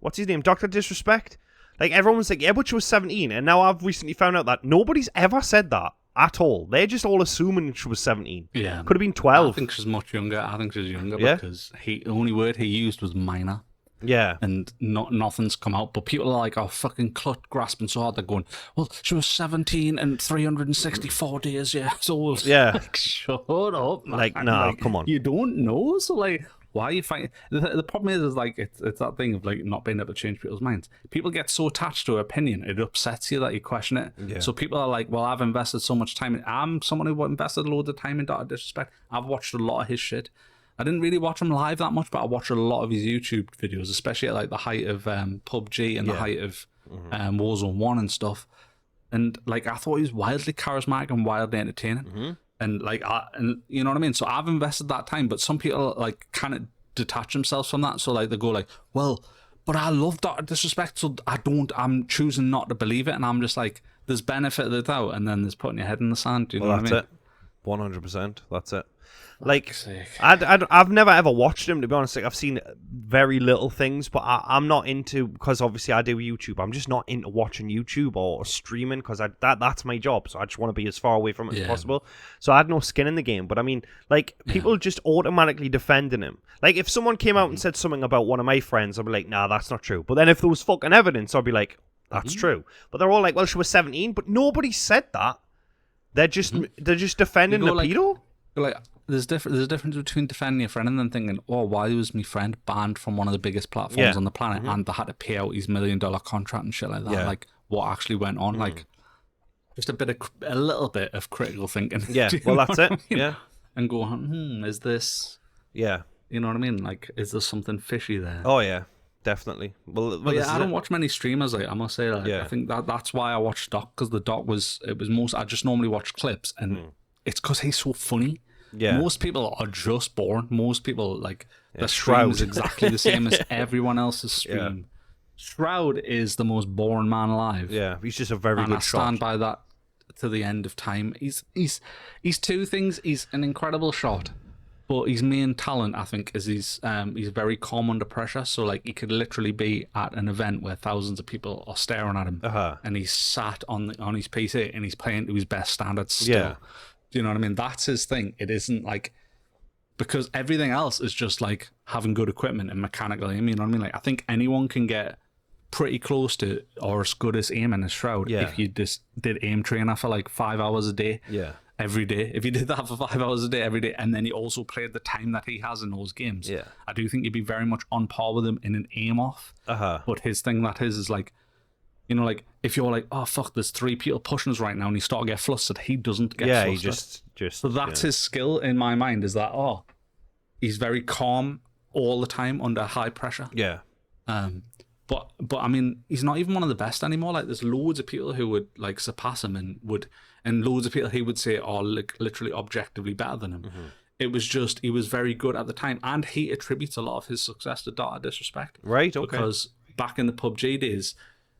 S7: what's his name, Dr. Disrespect. Like, everyone was like, yeah, but she was 17. And now I've recently found out that nobody's ever said that at all. They're just all assuming she was 17.
S6: Yeah.
S7: Could have been
S6: I
S7: 12.
S6: think she's much younger. I think she's younger
S7: Yeah?
S6: because the only word he used was minor.
S7: Yeah.
S6: And nothing's come out. But people are like, oh, fucking clut grasping so hard. They're going, well, she was 17 and 364 days old.
S7: Yeah.
S6: Like, shut up, man.
S7: Like, nah, come on.
S6: You don't know? So, like, why are you fighting? The problem is like, it's that thing of, like, not being able to change people's minds. People get so attached to an opinion, it upsets you that you question it.
S7: Yeah.
S6: So people are like, well, I've invested so much time. I'm someone who invested loads of time in Dr. Disrespect. I've watched a lot of his shit. I didn't really watch him live that much, but I watched a lot of his YouTube videos, especially at like the height of PUBG and the height of Warzone 1 and stuff. And like, I thought he was wildly charismatic and wildly entertaining. And like, and you know what I mean? So I've invested that time, but some people like kind of detach themselves from that. So like, they go like, well, but I love Dr. Disrespect, so I'm choosing not to believe it. And I'm just like, there's benefit of the doubt, and then there's putting your head in the sand. Do you know what I mean?
S7: That's it. 100%. That's it. Like, I've never ever watched him, to be honest. Like, I've seen very little things, but I'm not into, because obviously I do YouTube. I'm just not into watching YouTube or streaming, because that's my job. So I just want to be as far away from it as possible. So I had no skin in the game. But I mean, like, people just automatically defending him. Like, if someone came out and said something about one of my friends, I'd be like, nah, that's not true. But then if there was fucking evidence, I'd be like, that's true. But they're all like, well, she was 17, but nobody said that. They're just defending the pedo.
S6: Like, there's a difference between defending your friend and then thinking, oh, why was my friend banned from one of the biggest platforms on the planet and they had to pay out his $1 million contract and shit like that? Like, what actually went on? Like, just a little bit of critical thinking.
S7: Yeah, well, that's it. Yeah.
S6: And go, is this...
S7: Yeah.
S6: You know what I mean? Like, is there something fishy there?
S7: Oh, yeah. Definitely. Well,
S6: yeah, I don't watch many streamers. Like, I must say, like,
S7: Yeah.
S6: I think that's why I watch Doc, because the Doc was I just normally watch clips, and it's because he's so funny.
S7: Yeah.
S6: Most people are just boring. Most people, like, the stream
S7: Shroud.
S6: is exactly the same as everyone else's stream.
S7: Yeah.
S6: Shroud is the most boring man alive.
S7: Yeah, he's just a very
S6: And I
S7: good shot.
S6: stand by that to the end of time. He's two things. He's an incredible shot, but his main talent, I think, is he's very calm under pressure. So like, he could literally be at an event where thousands of people are staring at him, and he's sat on his PC and he's playing to his best standards still.
S7: Yeah.
S6: Do you know what I mean? That's his thing. It isn't like, because everything else is just like having good equipment and mechanical aim. You know what I mean? Like, I think anyone can get pretty close to or as good as aiming as Shroud if you just did aim trainer for like 5 hours a day.
S7: Yeah.
S6: Every day. If you did that for 5 hours a day every day, and then you also played the time that he has in those games, I do think you'd be very much on par with him in an aim off. But his thing is like, you know, like, if you're like, oh fuck, there's 3 people pushing us right now, and you start to get flustered, he doesn't get flustered.
S7: He just
S6: So that's his skill in my mind, is that he's very calm all the time under high pressure.
S7: Yeah.
S6: But I mean, he's not even one of the best anymore. Like, there's loads of people who would like surpass him and loads of people he would say are like literally objectively better than him. It was just, he was very good at the time, and he attributes a lot of his success to Dr. Disrespect.
S7: Right, okay.
S6: Because back in the PUBG days,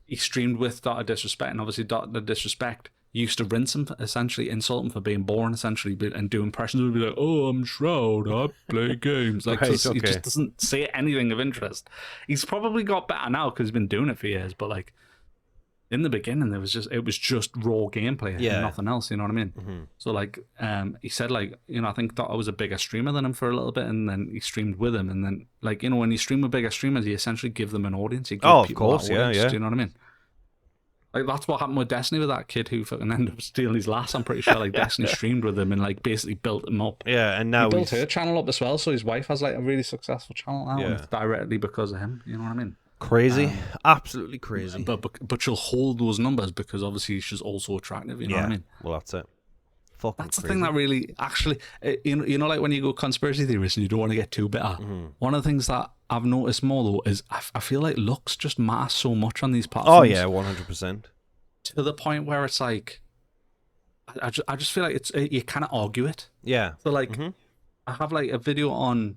S6: he streamed with Dr. Disrespect, and obviously Dr. Disrespect used to rinse him, essentially insult him for being boring, essentially, and do impressions. He'd be like, oh, I'm Shroud, I play games. Like,
S7: Right,
S6: he just doesn't say anything of interest. He's probably got better now because he's been doing it for years, but like, in the beginning, it was just raw gameplay and nothing else, you know what I mean? So like, he said, like, you know, I think Dotto was a bigger streamer than him for a little bit, and then he streamed with him, and then, like, you know, when you stream with bigger streamers, you essentially give them an audience. You give
S7: of
S6: people
S7: course,
S6: that audience,
S7: yeah.
S6: do you know what I mean? Like, that's what happened with Destiny, with that kid who fucking ended up stealing his lass. I'm pretty sure, like, Destiny streamed with him and, like, basically built him up.
S7: Yeah, and now
S6: he built her channel up as well, so his wife has, like, a really successful channel now, and it's directly because of him, you know what I mean?
S7: Crazy, absolutely crazy.
S6: But she'll hold those numbers because obviously she's also attractive. You know what I mean?
S7: Well, that's it. Fucking
S6: that's
S7: crazy.
S6: the thing that really, actually, you know, like when you go conspiracy theorist and you don't want to get too bitter. One of the things that I've noticed more though is I feel like looks just matter so much on these platforms.
S7: Oh yeah, 100%.
S6: To the point where it's like, I just feel like you cannot argue it.
S7: Yeah.
S6: So like, I have like a video on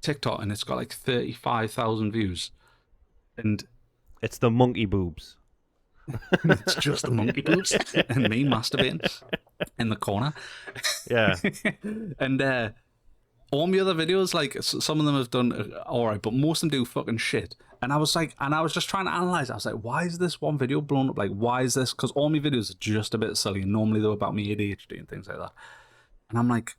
S6: TikTok and it's got like 35,000 views. And
S7: it's the monkey boobs.
S6: It's just the monkey boobs and me masturbating in the corner.
S7: Yeah.
S6: And all my other videos, like some of them have done all right, but most of them do fucking shit. And I was just trying to analyze. I was like, why is this one video blown up? Like, why is this? Because all my videos are just a bit silly, and normally they're about me ADHD and things like that. And I'm like,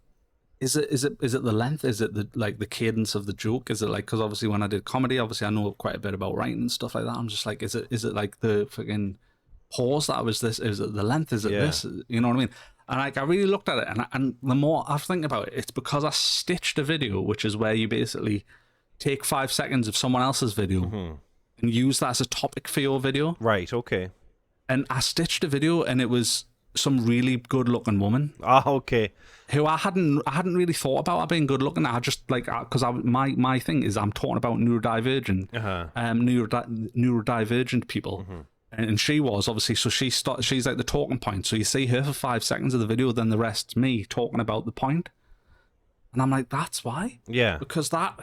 S6: is it the length? Is it the cadence of the joke? Is it like, because obviously when I did comedy, obviously I know quite a bit about writing and stuff like that. I'm just like, is it like the fucking pause that was this? Is it the length? Is it this? You know what I mean? And like, I really looked at it, and the more I think about it, it's because I stitched a video, which is where you basically take 5 seconds of someone else's video and use that as a topic for your video.
S7: Right, okay.
S6: And I stitched a video, and it was some really good-looking woman.
S7: Ah, okay.
S6: Who I hadn't really thought about her being good-looking. I just like, because my thing is I'm talking about neurodivergent, neurodivergent people. And she was obviously, so she's like the talking point. So you see her for 5 seconds of the video, then the rest me talking about the point. And I'm like, that's why?
S7: Yeah.
S6: Because that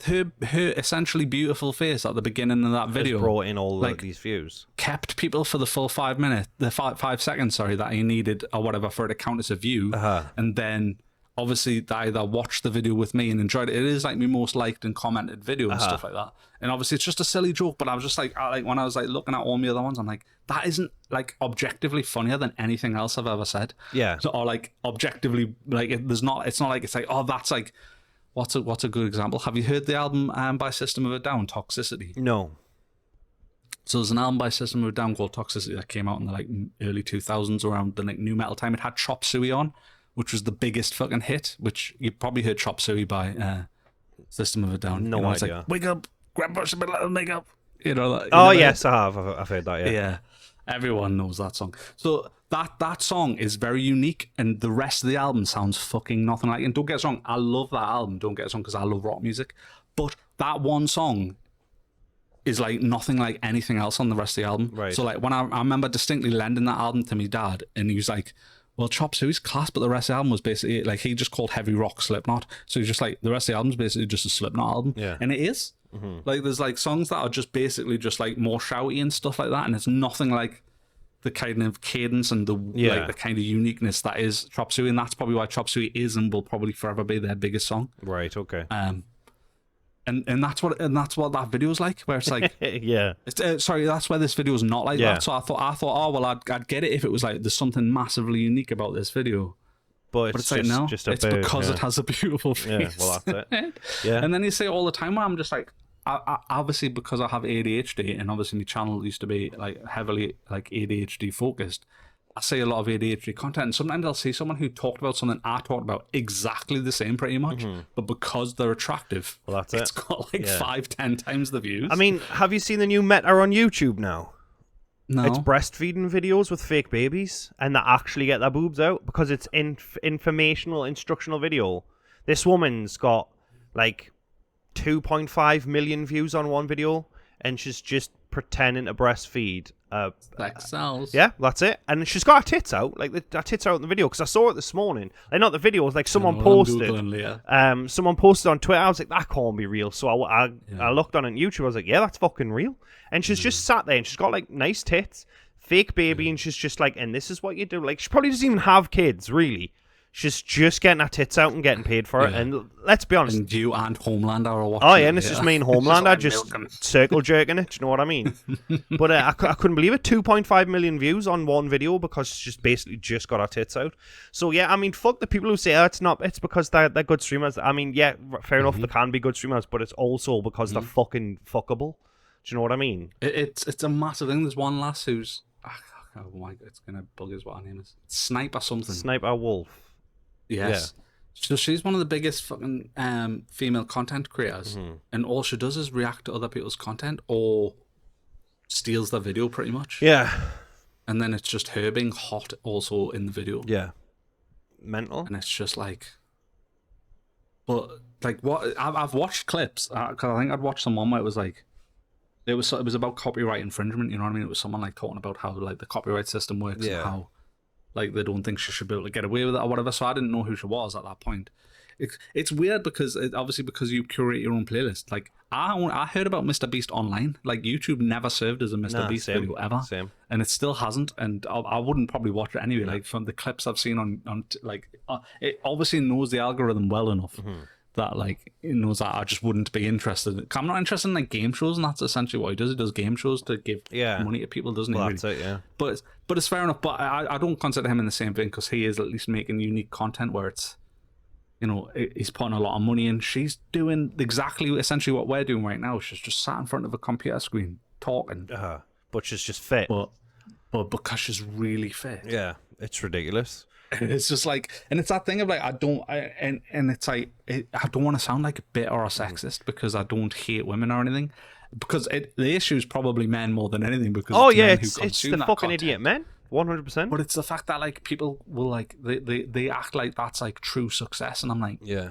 S6: her essentially beautiful face at the beginning of that video
S7: Has brought in all
S6: like,
S7: these views.
S6: kept people for the full 5 minutes, the 5 seconds, sorry, that he needed or whatever for it to count as a view. And then obviously they either watched the video with me and enjoyed it. It is like my most liked and commented video and stuff like that. And obviously it's just a silly joke, but I was just like when I was like looking at all my other ones, I'm like, that isn't like objectively funnier than anything else I've ever said.
S7: Yeah.
S6: So, or like objectively, like it's not like it's like, oh, that's like, what's a good example? Have you heard the album by System of a Down, Toxicity?
S7: No.
S6: So there's an album by System of a Down called Toxicity that came out in the like early 2000s around the like new metal time. It had Chop Suey on, which was the biggest fucking hit, which you probably heard Chop Suey by System of a Down.
S7: No
S6: It's
S7: idea.
S6: like, wake up, grab brush a bit of makeup. You know that.
S7: Oh, yes, I have. I've heard that, yeah.
S6: Yeah. Everyone knows that song. So that song is very unique, and the rest of the album sounds fucking nothing like it. And don't get us wrong, I love that album. Don't get us wrong, because I love rock music. But that one song is like nothing like anything else on the rest of the album.
S7: Right.
S6: So like when I remember distinctly lending that album to my dad, and he was like, well, Chop Suey's class, but the rest of the album was basically like, he just called heavy rock Slipknot. So he's just like, the rest of the album's basically just a Slipknot album.
S7: Yeah.
S6: And it is. Like there's like songs that are just basically just like more shouty and stuff like that, and it's nothing like the kind of cadence and the like the kind of uniqueness that is Chop Suey, and that's probably why Chop Suey is and will probably forever be their biggest song.
S7: Right, okay.
S6: And that's what that video's like, where it's like
S7: Yeah.
S6: it's, sorry, that's where this video is not like that. So I thought, oh well, I'd get it if it was like there's something massively unique about this video.
S7: But
S6: But it's like, no,
S7: just a
S6: it's
S7: bird,
S6: because
S7: yeah.
S6: it has a beautiful face.
S7: Yeah, well, that's it. Yeah.
S6: And then you say all the time where I'm just like, I obviously because I have ADHD, and obviously my channel used to be like heavily like ADHD focused, I see a lot of ADHD content, and sometimes I'll see someone who talked about something I talked about exactly the same pretty much, but because they're attractive,
S7: Well, that's
S6: it's
S7: it.
S6: got like
S7: Yeah.
S6: 5-10 times the views.
S7: I mean, have you seen the new meta on YouTube now?
S6: no.
S7: It's breastfeeding videos with fake babies, and they actually get their boobs out because it's informational, instructional video. This woman's got like 2.5 million views on one video, and she's just pretending to breastfeed.
S6: Like cells.
S7: Yeah, that's it. And she's got her tits out, like her tits out in the video, because I saw it this morning. Like, not the video, it was like someone posted. Someone posted on Twitter. I was like, that can't be real. So I looked on it on YouTube. I was like, yeah, that's fucking real. And she's just sat there, and she's got like nice tits, fake baby, and she's just like, and this is what you do. Like, she probably doesn't even have kids, really. She's just getting her tits out and getting paid for it. And let's be honest.
S6: And you and Homelander are watching.
S7: Oh, yeah, and it's just me and Homelander
S6: just
S7: just
S6: like
S7: circle jerking it. Do you know what I mean? But I couldn't believe it. 2.5 million views on one video because she's basically just got her tits out. So, yeah, I mean, fuck the people who say, it's because they're good streamers. I mean, yeah, fair enough, they can be good streamers, but it's also because they're fucking fuckable. Do you know what I mean?
S6: It's a massive thing. There's one lass who's... Oh my God, it's going to bug us what her name is. Sniper something.
S7: Sniper Wolf.
S6: Yes. Yeah. So she's one of the biggest fucking female content creators, and all she does is react to other people's content or steals their video pretty much.
S7: Yeah.
S6: And then it's just her being hot also in the video.
S7: Yeah. Mental.
S6: And it's just like... But, like, what... I've watched clips, because I think I'd watched someone where it was like... It was about copyright infringement, you know what I mean? It was someone, like, talking about how, like, the copyright system works and how... Like, they don't think she should be able to get away with it or whatever. So I didn't know who she was at that point. It's weird because, obviously, because you curate your own playlist. Like, I heard about Mr. Beast online. Like, YouTube never served as a Mr. Beast video ever.
S7: Same.
S6: And it still hasn't. And I wouldn't probably watch it anyway. Like, from the clips I've seen it obviously knows the algorithm well enough that like knows that I just wouldn't be interested. I'm not interested in like game shows, and that's essentially what he does. He does game shows to give money to people, doesn't he?
S7: Well,
S6: Really?
S7: that's it, yeah.
S6: But it's fair enough. But I don't consider him in the same thing because he is at least making unique content where it's, you know, he's putting a lot of money in. She's doing exactly essentially what we're doing right now. She's just sat in front of a computer screen talking.
S7: But she's just fit.
S6: But because she's really fit.
S7: Yeah, it's ridiculous.
S6: It's just like, and it's that thing of like, it's like, I don't want to sound like a bitter or sexist because I don't hate women or anything. Because the issue is probably men more than anything. Because
S7: It's the fucking idiot men. 100%.
S6: But it's the fact that like people will like they act like that's like true success, and I'm like,
S7: yeah,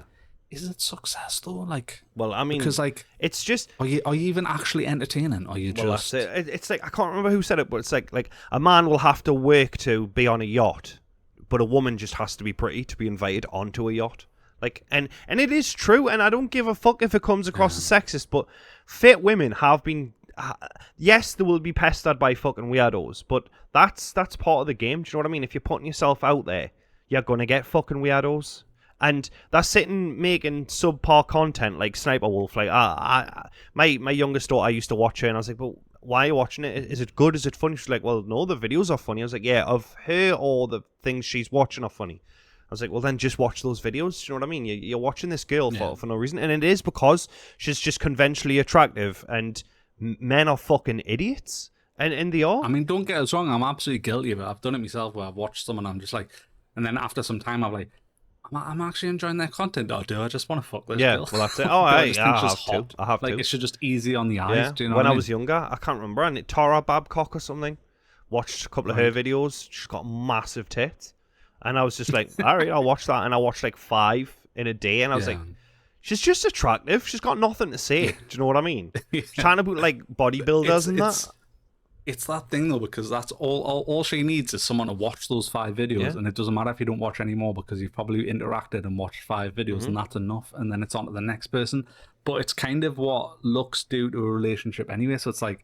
S6: is it success though? Like,
S7: well, I mean,
S6: because like
S7: it's just
S6: are you even actually entertaining? Or are you just?
S7: That's it. It's like I can't remember who said it, but it's like a man will have to work to be on a yacht, but a woman just has to be pretty to be invited onto a yacht. Like, and it is true, and I don't give a fuck if it comes across as sexist, but fit women have been. Yes, they will be pestered by fucking weirdos, but that's part of the game. Do you know what I mean? If you're putting yourself out there, you're gonna get fucking weirdos, and that's sitting making subpar content like Sniper Wolf. Like, my youngest daughter, I used to watch her, and I was like, "Well, why are you watching it? Is it good? Is it funny?" She's like, "Well, no, the videos are funny." I was like, "Yeah, of her or the things she's watching are funny." I was like, well, then just watch those videos. Do you know what I mean? You're watching this girl for no reason, and it is because she's just conventionally attractive, and men are fucking idiots, and they are.
S6: I mean, don't get us wrong. I'm absolutely guilty of it. I've done it myself where I've watched someone and I'm just like, and then after some time I'm like, I'm actually enjoying their content. Or do I just want to fuck this girl?
S7: Well, that's it. Oh, I have
S6: like,
S7: to.
S6: it's just easy on the eyes.
S7: Yeah.
S6: Do you know
S7: when
S6: what
S7: I was younger, I can't remember, and Tara Babcock or something. Watched a couple of her videos. She's got massive tits. And I was just like, all right, I'll watch that. And I watched like 5 in a day. And I was like, she's just attractive. She's got nothing to say. Do you know what I mean? She's trying to put like bodybuilders and that.
S6: It's that thing though, because that's all she needs is someone to watch those 5 videos. And it doesn't matter if you don't watch any more because you've probably interacted and watched 5 videos and that's enough. And then it's on to the next person. But it's kind of what looks do to a relationship anyway. So it's like,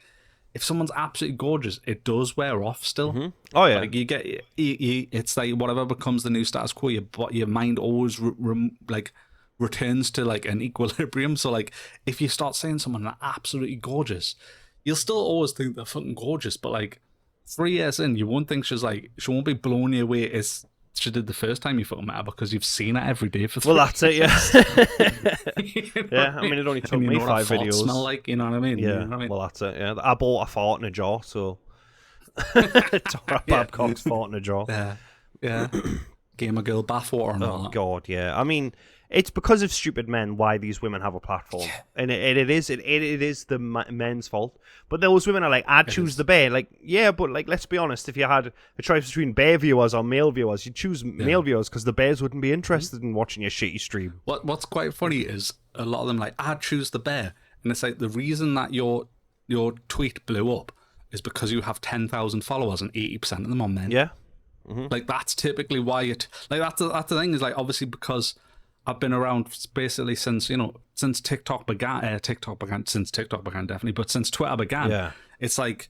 S6: if someone's absolutely gorgeous, it does wear off still.
S7: Oh yeah,
S6: like you get, it's like whatever becomes the new status quo. Your mind always returns to like an equilibrium. So like, if you start saying someone are absolutely gorgeous, you'll still always think they're fucking gorgeous. But like 3 years in, you won't think she won't be blown away as she did the first time you fucking met her because you've seen her every day for 3
S7: Well, that's it, yeah. Yeah, I mean, it only took me 5 videos.
S6: Smell like, you know what I mean?
S7: Yeah,
S6: you know what I mean?
S7: Well, that's it, yeah. I bought a fart in a jar, so... Tara Babcock's fart in a jar.
S6: Yeah. Gamer girl bathwater and all that.
S7: Oh, God, yeah. I mean, it's because of stupid men why these women have a platform. And it is the men's fault. But those women are like, I'd choose the bear. Like, yeah, but like, let's be honest. If you had a choice between bear viewers or male viewers, you'd choose male viewers because the bears wouldn't be interested in watching your shitty stream.
S6: What's quite funny is a lot of them like, I'd choose the bear. And it's like, the reason that your tweet blew up is because you have 10,000 followers and 80% of them are men.
S7: Yeah.
S6: Like, that's typically why that's the thing is like, obviously because I've been around basically since TikTok began definitely, but since Twitter began, it's like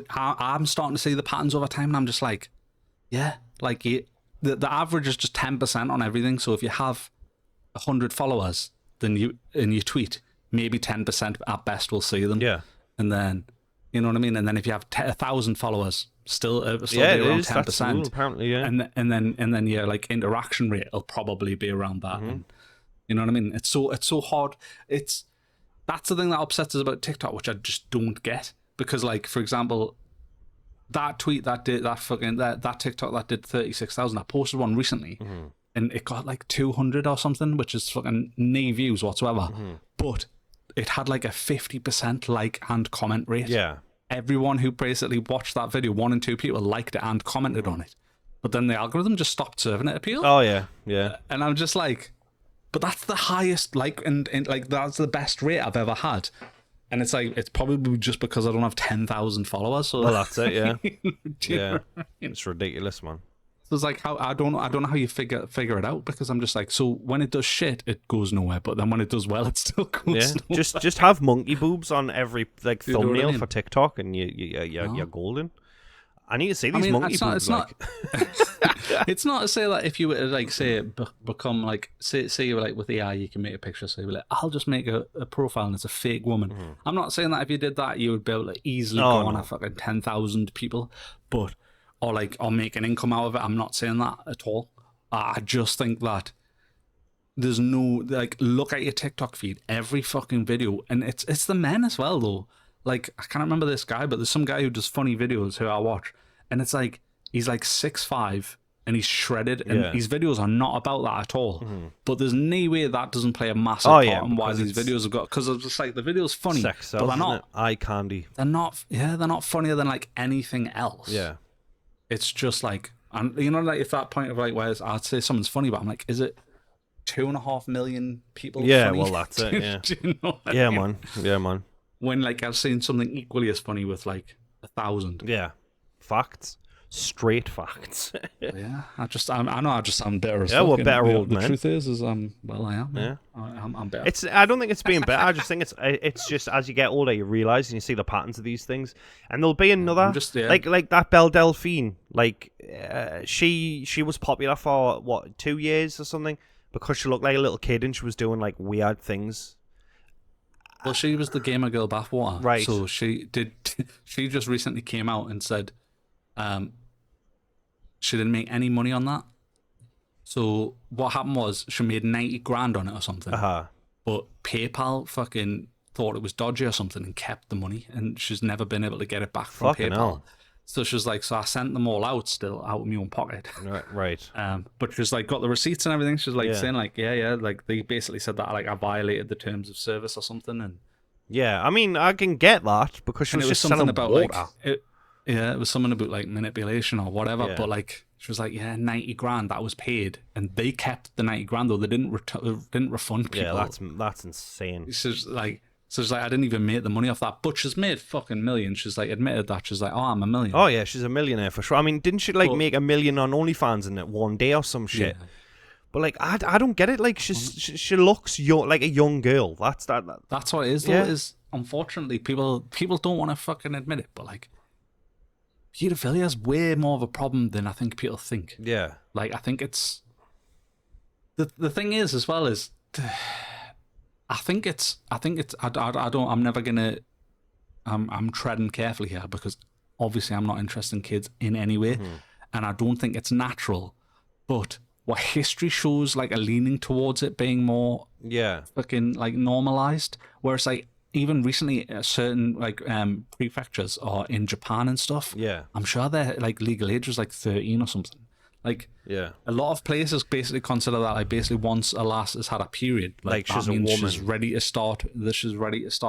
S6: I'm starting to see the patterns over time, and I'm just like, the average is just 10% on everything. So if you have 100 followers, then you tweet, maybe 10% at best will see them. Yeah, and then you know what I mean. And then if you have 1,000 followers, still be around 10%.
S7: Apparently, yeah.
S6: And then your like interaction rate will probably be around that. And, you know what I mean? It's so hard. That's the thing that upsets us about TikTok, which I just don't get. Because like, for example, that tweet that did that TikTok that did 36,000. I posted one recently, and it got like 200 or something, which is fucking no views whatsoever. But it had like a 50% like and comment rate.
S7: Yeah.
S6: Everyone who basically watched that video, 1 and 2 people liked it and commented on it. But then the algorithm just stopped serving it appeal.
S7: Oh, yeah, yeah.
S6: And I'm just like, but that's the highest, like, and like, that's the best rate I've ever had. And it's like, it's probably just because I don't have 10,000 followers. So
S7: well, that's it, yeah. Yeah. It's ridiculous, man.
S6: So it's like, how I don't know how you figure it out, because I'm just like, so when it does shit, it goes nowhere, but then when it does well, it still goes nowhere.
S7: Just have monkey boobs on every like thumbnail for TikTok, and you're golden. I need to see these monkey boobs.
S6: It's not. It's not to say that if you were to like say become like say you were like with AI you can make a picture, so you were like I'll just make a profile and it's a fake woman. I'm not saying that if you did that you would be able to easily go on a fucking 10,000 people, but or make an income out of it. I'm not saying that at all. I just think that there's no like look at your TikTok feed, every fucking video, and it's the men as well though. Like I can't remember this guy, but there's some guy who does funny videos who I watch, and it's like he's like 6'5" and he's shredded, and his videos are not about that at all. But there's no way that doesn't play a massive part in why these videos have got, because it's just like the video's funny,
S7: sex
S6: but
S7: sells,
S6: they're not
S7: eye candy.
S6: They're not. Yeah, they're not funnier than like anything else.
S7: Yeah,
S6: it's just like, and you know, like if that point of like where I'd say someone's funny, but I'm like, is it 2.5 million people?
S7: Yeah,
S6: funny?
S7: well that's it. Yeah,
S6: Do you know what
S7: yeah,
S6: I mean?
S7: man. Yeah, man.
S6: When like I've seen something equally as funny with like 1,000.
S7: Yeah, facts. Straight facts.
S6: Yeah, I know I just sound better as
S7: Yeah,
S6: fuck,
S7: we're
S6: and,
S7: better
S6: you know,
S7: old
S6: the
S7: men.
S6: truth is well I am.
S7: Yeah.
S6: I'm better.
S7: I don't think it's being better. I just think it's just as you get older, you realize and you see the patterns of these things, and there'll be another like that Belle Delphine. Like she was popular for what 2 years or something because she looked like a little kid and she was doing like weird things.
S6: Well, she was the gamer girl bathwater,
S7: right?
S6: So she did. She just recently came out and said, she didn't make any money on that. So what happened was she made 90 grand on it or something. But PayPal fucking thought it was dodgy or something and kept the money, and she's never been able to get it back from
S7: Fucking
S6: PayPal.
S7: hell.
S6: So she's like, so I sent them all out still out of my own pocket.
S7: Right.
S6: But she's like got the receipts and everything. She's like saying like, yeah, like they basically said that like I violated the terms of service or something. And
S7: yeah, I mean I can get that because she was just
S6: something
S7: selling
S6: about
S7: water.
S6: like it was something about like manipulation or whatever. Yeah. But like she was like, 90 grand that was paid, and they kept the 90 grand though. They didn't refund people.
S7: Yeah, that's insane.
S6: She's like. So she's like, I didn't even make the money off that, but she's made fucking millions. She's like admitted that. She's like, oh, I'm a millionaire.
S7: Oh yeah, she's a millionaire for sure. I mean, didn't she like make $1 million on OnlyFans in it one day or some shit? Yeah. But like, I don't get it. Like, she looks young, like a young girl. That's
S6: what it is. Though is unfortunately people don't want to fucking admit it, but like, pedophilia is way more of a problem than I think people think.
S7: Yeah.
S6: Like, I think it's the thing is as well is. I'm treading carefully here because obviously I'm not interested in kids in any way, and I don't think it's natural. But what history shows like a leaning towards it being more fucking like normalized, whereas like even recently certain like prefectures or in Japan and stuff, I'm sure their like legal age was like 13 or something. Like, a lot of places basically consider that like basically once a lass has had a period, like she's a woman, she's ready to start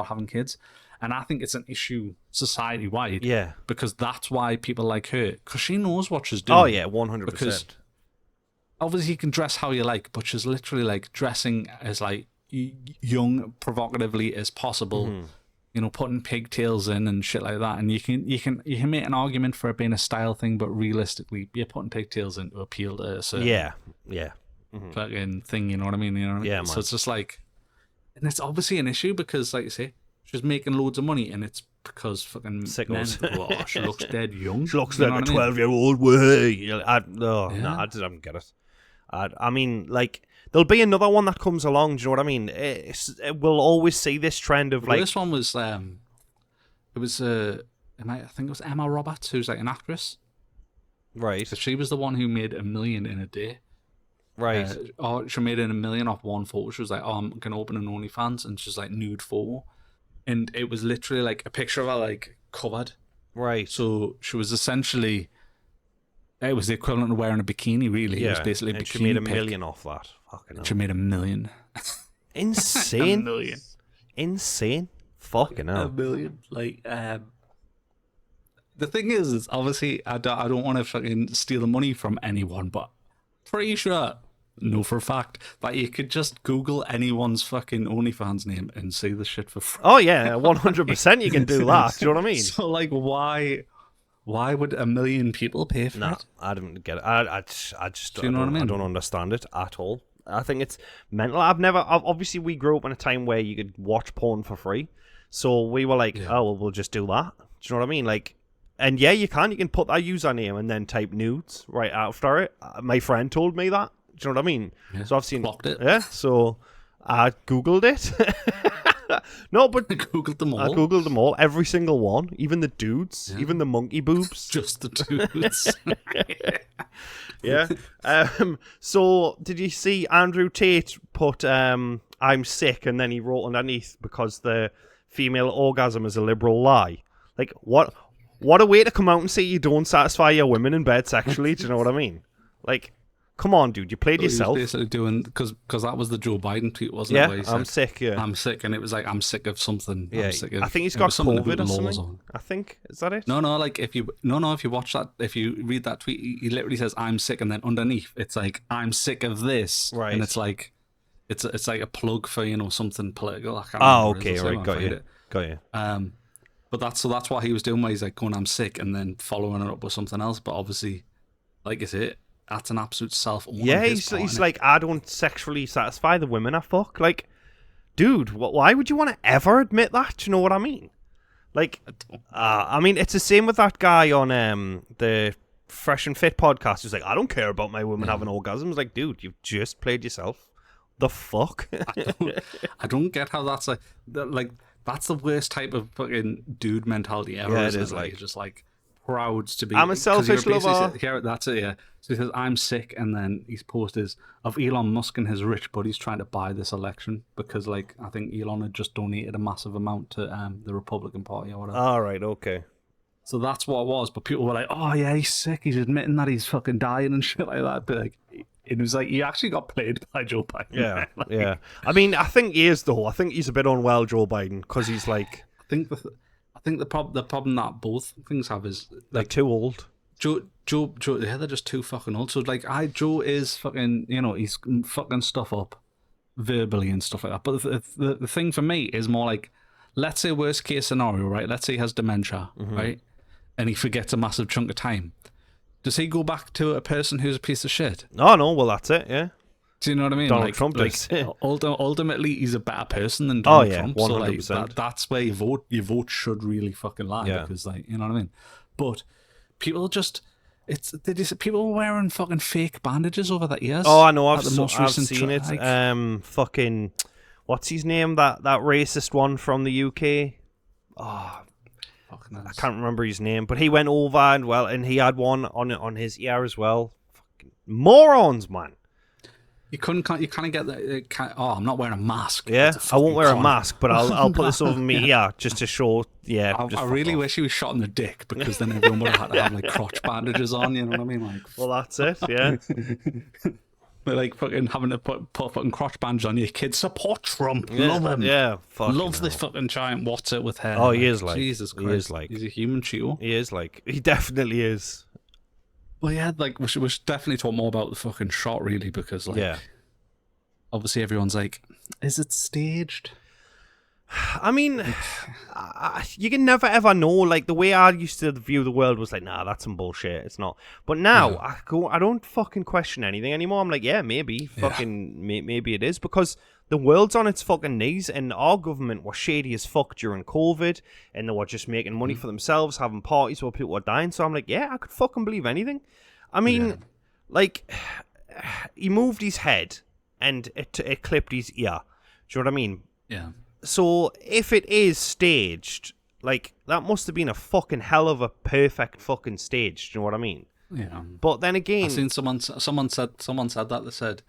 S6: having kids, and I think it's an issue society wide. Yeah, because that's why people like her, because she knows what she's doing.
S7: Oh yeah, 100%. Because
S6: obviously you can dress how you like, but she's literally like dressing as like young, provocatively as possible. You know, putting pigtails in and shit like that, and you can make an argument for it being a style thing, but realistically, you're putting pigtails in to appeal to a certain fucking thing. You know what I mean?
S7: Yeah, man.
S6: So it's just like, and it's obviously an issue because, like you say, she's making loads of money, and it's because fucking
S7: sickos.
S6: Men go, oh, she looks dead young.
S7: She looks like a 12-year-old. I don't get it. I mean, like. There'll be another one that comes along. Do you know what I mean? We'll always see this trend of like.
S6: This one was, I think it was Emma Roberts, who's like an actress,
S7: right?
S6: So she was the one who made $1 million in a day,
S7: right?
S6: Or she made $1 million off one photo. She was like, "Oh, I'm gonna open an OnlyFans," and she's like nude photo, and it was literally like a picture of her like covered,
S7: right?
S6: So she was essentially. It was the equivalent of wearing a bikini, really.
S7: Yeah,
S6: it was basically a
S7: and
S6: bikini
S7: she made $1
S6: pic.
S7: million off that. Fucking hell.
S6: She made $1 million.
S7: Insane.
S6: $1 million.
S7: Insane. Fucking hell.
S6: $1 million. Like, the thing is obviously I don't want to fucking steal the money from anyone, but pretty sure, know for a fact, that you could just Google anyone's fucking OnlyFans name and see the shit for free.
S7: Oh yeah, 100% you can do that. Do you know what I mean?
S6: So like, why would 1 million people pay for it?
S7: I don't get it. I just
S6: Do you know what I mean?
S7: I don't understand it at all. I think it's mental. Obviously we grew up in a time where you could watch porn for free. So we were like, oh, well, we'll just do that. Do you know what I mean? Like, And yeah, you can put that username and then type nudes right after it. My friend told me that. Do you know what I mean?
S6: Yeah,
S7: So I've seen
S6: clocked it.
S7: Yeah, so I googled it. No, but
S6: Googled them
S7: I
S6: all.
S7: googled them all, every single one, even the dudes, even the monkey boobs.
S6: Just the dudes.
S7: Yeah. So did you see Andrew Tate put I'm sick, and then he wrote underneath, because the female orgasm is a liberal lie. Like, what a way to come out and say you don't satisfy your women in bed sexually. Do you know what I mean? Like, come on, dude, you played
S6: He was
S7: yourself.
S6: basically doing, because that was the Joe Biden tweet, wasn't
S7: Yeah,
S6: it? Where he
S7: I'm
S6: said,
S7: sick. Yeah,
S6: I'm sick, and it was like, I'm sick of something.
S7: yeah.
S6: I'm sick of,
S7: I think he's
S6: it
S7: got
S6: was something to do
S7: COVID
S6: with
S7: or
S6: laws
S7: something.
S6: on.
S7: I think, is that it?
S6: No, like if you watch that, if you read that tweet, he literally says, "I'm sick," and then underneath it's like, "I'm sick of this,"
S7: Right.
S6: and it's like, it's like a plug for something political. I can't
S7: Oh,
S6: remember what it
S7: okay,
S6: is. I'll see
S7: right,
S6: if I
S7: got
S6: find
S7: you,
S6: it.
S7: got you.
S6: But that's why he was doing. Where he's like going, "I'm sick," and then following it up with something else. But obviously, like I say, that's an absolute self-own.
S7: Yeah, he's like, I don't sexually satisfy the women I fuck. Like, dude, why would you want to ever admit that? Do you know what I mean? Like, I mean, it's the same with that guy on the Fresh and Fit podcast who's like, I don't care about my women having orgasms. Like, dude, you've just played yourself. The fuck?
S6: I don't get how that's that's the worst type of fucking dude mentality ever.
S7: Yeah, it
S6: isn't
S7: is, like-
S6: you're just like proud to be.
S7: I'm a
S6: 'cause you're
S7: selfish
S6: basically
S7: lover.
S6: Yeah, that's it. Yeah. So he says, "I'm sick," and then his post is of Elon Musk and his rich buddies trying to buy this election because, like, I think Elon had just donated a massive amount to the Republican Party or whatever.
S7: All right, okay.
S6: So that's what it was. But people were like, "Oh yeah, he's sick. He's admitting that he's fucking dying and shit like that." But like, it was like he actually got played by Joe Biden.
S7: Yeah,
S6: Like,
S7: yeah. I mean, I think he is, though. I think he's a bit unwell, Joe Biden, because he's like
S6: I think the problem that both things have is
S7: too old.
S6: Joe, yeah, they're just too fucking old. So like, Joe is fucking, he's fucking stuff up verbally and stuff like that. But the thing for me is more like, let's say worst case scenario, right? Let's say he has dementia, right? And he forgets a massive chunk of time. Does he go back to a person who's a piece of shit?
S7: Oh, no, well, that's it, yeah.
S6: Do you know what I mean?
S7: Donald Trump does.
S6: Ultimately, he's a better person than Donald
S7: yeah,
S6: Trump.
S7: 100%.
S6: So like, that's where you vote. Your vote should really fucking lie because, like, you know what I mean. But people just, people were wearing fucking fake bandages over their ears.
S7: Oh, I know. I've
S6: recent
S7: seen it.
S6: like,
S7: Fucking, what's his name? That racist one from the UK.
S6: fucking
S7: I can't remember his name, but he went over and he had one on his ear as well. Fucking morons, man.
S6: You kind of get that. I'm not wearing a mask.
S7: Yeah,
S6: That's a
S7: I won't
S6: fucking
S7: wear a
S6: con.
S7: mask, but I'll put this over me ear just to show. Yeah,
S6: I
S7: just
S6: really
S7: fuck off.
S6: wish he was shot in the dick because then everyone would have had to have like crotch bandages on. You know what I mean? Like,
S7: Well, that's it. Yeah.
S6: they're like fucking having to put fucking crotch bandages on your kids. Support Trump. Love him.
S7: Yeah. Fucking
S6: Love
S7: hell.
S6: this fucking giant what's it with hair.
S7: Oh, he is like-
S6: Jesus
S7: he
S6: Christ.
S7: is like-
S6: He's a human Cheeto.
S7: He is like. He definitely is.
S6: Well, yeah, like we should definitely talk more about the fucking shot, really, because like,
S7: Yeah.
S6: obviously everyone's like, is it staged?
S7: I mean, you can never ever know. Like, the way I used to view the world was like, nah, that's some bullshit. It's not. But now I don't fucking question anything anymore. I'm like, yeah, maybe, maybe it is, because the world's on its fucking knees, and our government was shady as fuck during COVID, and they were just making money for themselves, having parties where people were dying. So I'm like, yeah, I could fucking believe anything. I mean, like, he moved his head and it clipped his ear. Do you know what I mean?
S6: Yeah.
S7: So if it is staged, like, that must have been a fucking hell of a perfect fucking stage. Do you know what I mean?
S6: Yeah.
S7: But then again,
S6: I've seen someone said that. They said,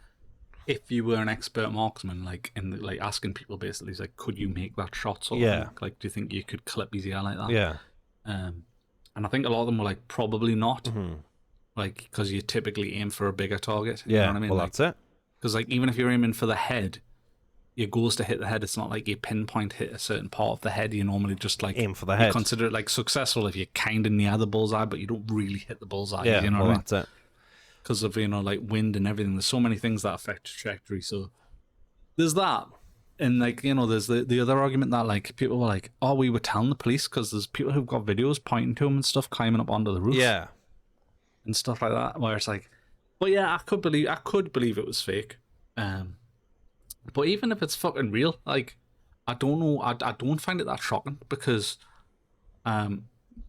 S6: if you were an expert marksman, like like asking people basically, like, could you make that shot? Sort of thing? Like, do you think you could clip his ear like that?
S7: yeah,
S6: And I think a lot of them were like, probably not. Like, because you typically aim for a bigger target. You know what I mean?
S7: well,
S6: Like,
S7: that's it.
S6: because like even if you're aiming for the head, your goal is to hit the head. It's not like you pinpoint hit a certain part of the head. You normally just like
S7: Aim for the
S6: you
S7: head.
S6: consider it like successful if you kind of near the bullseye, but you don't really hit the bullseye.
S7: Yeah,
S6: you know
S7: well,
S6: what I mean?
S7: that's it.
S6: Because of like wind and everything. There's so many things that affect trajectory. So there's that, and like there's the other argument that like people were like, oh, we were telling the police because there's people who've got videos pointing to them and stuff climbing up onto the roof.
S7: Yeah,
S6: And stuff like that, where it's like, but yeah, I could believe it was fake. But even if it's fucking real, like, I don't know, I don't find it that shocking because,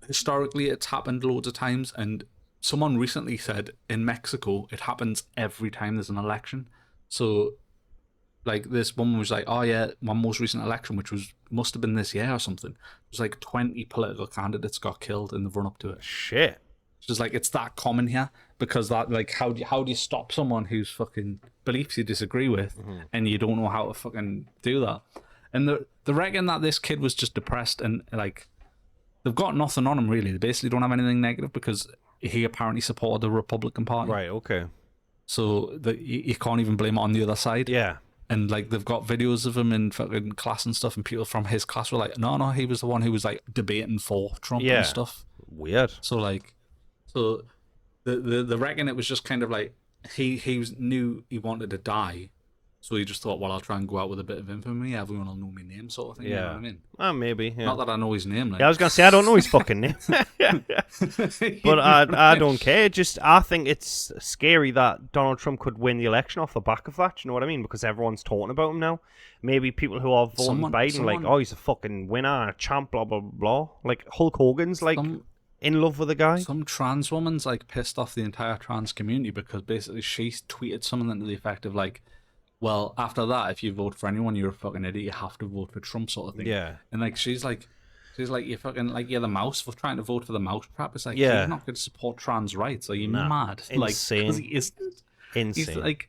S6: historically it's happened loads of times, and someone recently said in Mexico it happens every time there's an election. So like this woman was like, oh yeah, my most recent election, which must have been this year or something, it was like 20 political candidates got killed in the run up to it.
S7: Shit.
S6: It's just like, it's that common here, because that, like, how do you stop someone whose fucking beliefs you disagree with, and you don't know how to fucking do that? And they reckon that this kid was just depressed, and like they've got nothing on him really. They basically don't have anything negative because he apparently supported the Republican Party.
S7: Right, okay.
S6: So you can't even blame it on the other side.
S7: Yeah.
S6: And like they've got videos of him in fucking class and stuff, and people from his class were like, no, he was the one who was like debating for Trump
S7: Yeah.
S6: and stuff.
S7: Weird.
S6: So like, the reckon it was just kind of like he knew he wanted to die, so he just thought, well, I'll try and go out with a bit of infamy. Everyone will know my name, sort of thing.
S7: Yeah.
S6: You know what I mean?
S7: Maybe. Yeah.
S6: Not that I know his name. Like.
S7: Yeah, I was gonna say I don't know his fucking name, but I don't care. Just I think it's scary that Donald Trump could win the election off the back of that. You know what I mean? Because everyone's talking about him now. Maybe people who are voting Biden, like, oh, he's a fucking winner, a champ, blah blah blah. Like Hulk Hogan's like in love with the guy.
S6: Some trans woman's like pissed off the entire trans community because basically she tweeted something to the effect of like, well, after that, if you vote for anyone, you're a fucking idiot. You have to vote for Trump, sort of thing.
S7: Yeah.
S6: And like she's like you fucking like you're the mouse for trying to vote for the mouse trap. It's like,
S7: Yeah.
S6: you're not going to support trans rights. Are you
S7: Nah.
S6: mad?
S7: Insane.
S6: Like, 'cause he isn't.
S7: Insane.
S6: He's like,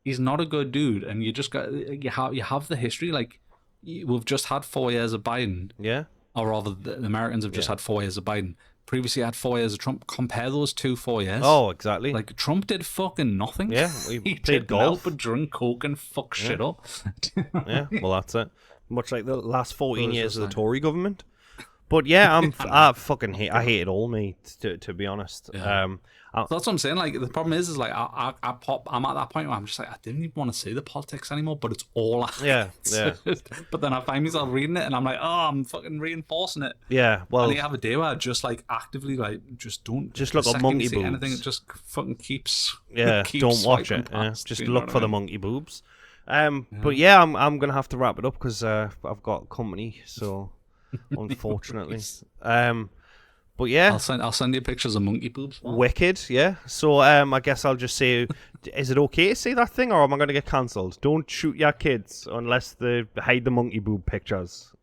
S6: he's not a good dude, and you just got you have the history. Like, we've just had 4 years of Biden,
S7: Yeah.
S6: or rather, the Americans have just had 4 years of Biden. Previously, had 4 years of Trump. Compare those 4 years.
S7: Oh, exactly.
S6: Like Trump did fucking nothing.
S7: Yeah, he
S6: he
S7: played
S6: did not
S7: golf.
S6: but drink coke and fuck shit up.
S7: Yeah, well, that's it. Much like the last 14
S6: it's
S7: years
S6: just
S7: of the
S6: like-
S7: Tory government. But yeah, I fucking hate it all, mate. To be honest.
S6: Yeah. So that's what I'm saying. Like the problem is like I'm at that point where I'm just like, I didn't even want to see the politics anymore, but it's all I
S7: Yeah, yeah.
S6: But then I find myself reading it, and I'm like, oh, I'm fucking reinforcing it.
S7: Yeah, well,
S6: And you have a day where I just like actively like just don't
S7: Just
S6: the
S7: look at
S6: second
S7: monkey
S6: you see anything,
S7: boobs.
S6: it just fucking keeps
S7: don't watch
S6: swiping
S7: it. Yeah.
S6: past,
S7: Just
S6: you know
S7: look
S6: what
S7: for
S6: I
S7: the
S6: mean?
S7: monkey boobs. But yeah, I'm gonna have to wrap it up because I've got company. So unfortunately, but yeah,
S6: I'll send you pictures of monkey boobs.
S7: wicked. Yeah. So I guess I'll just say, is it okay to say that thing, or am I gonna get cancelled? Don't shoot your kids unless they hide the monkey boob pictures.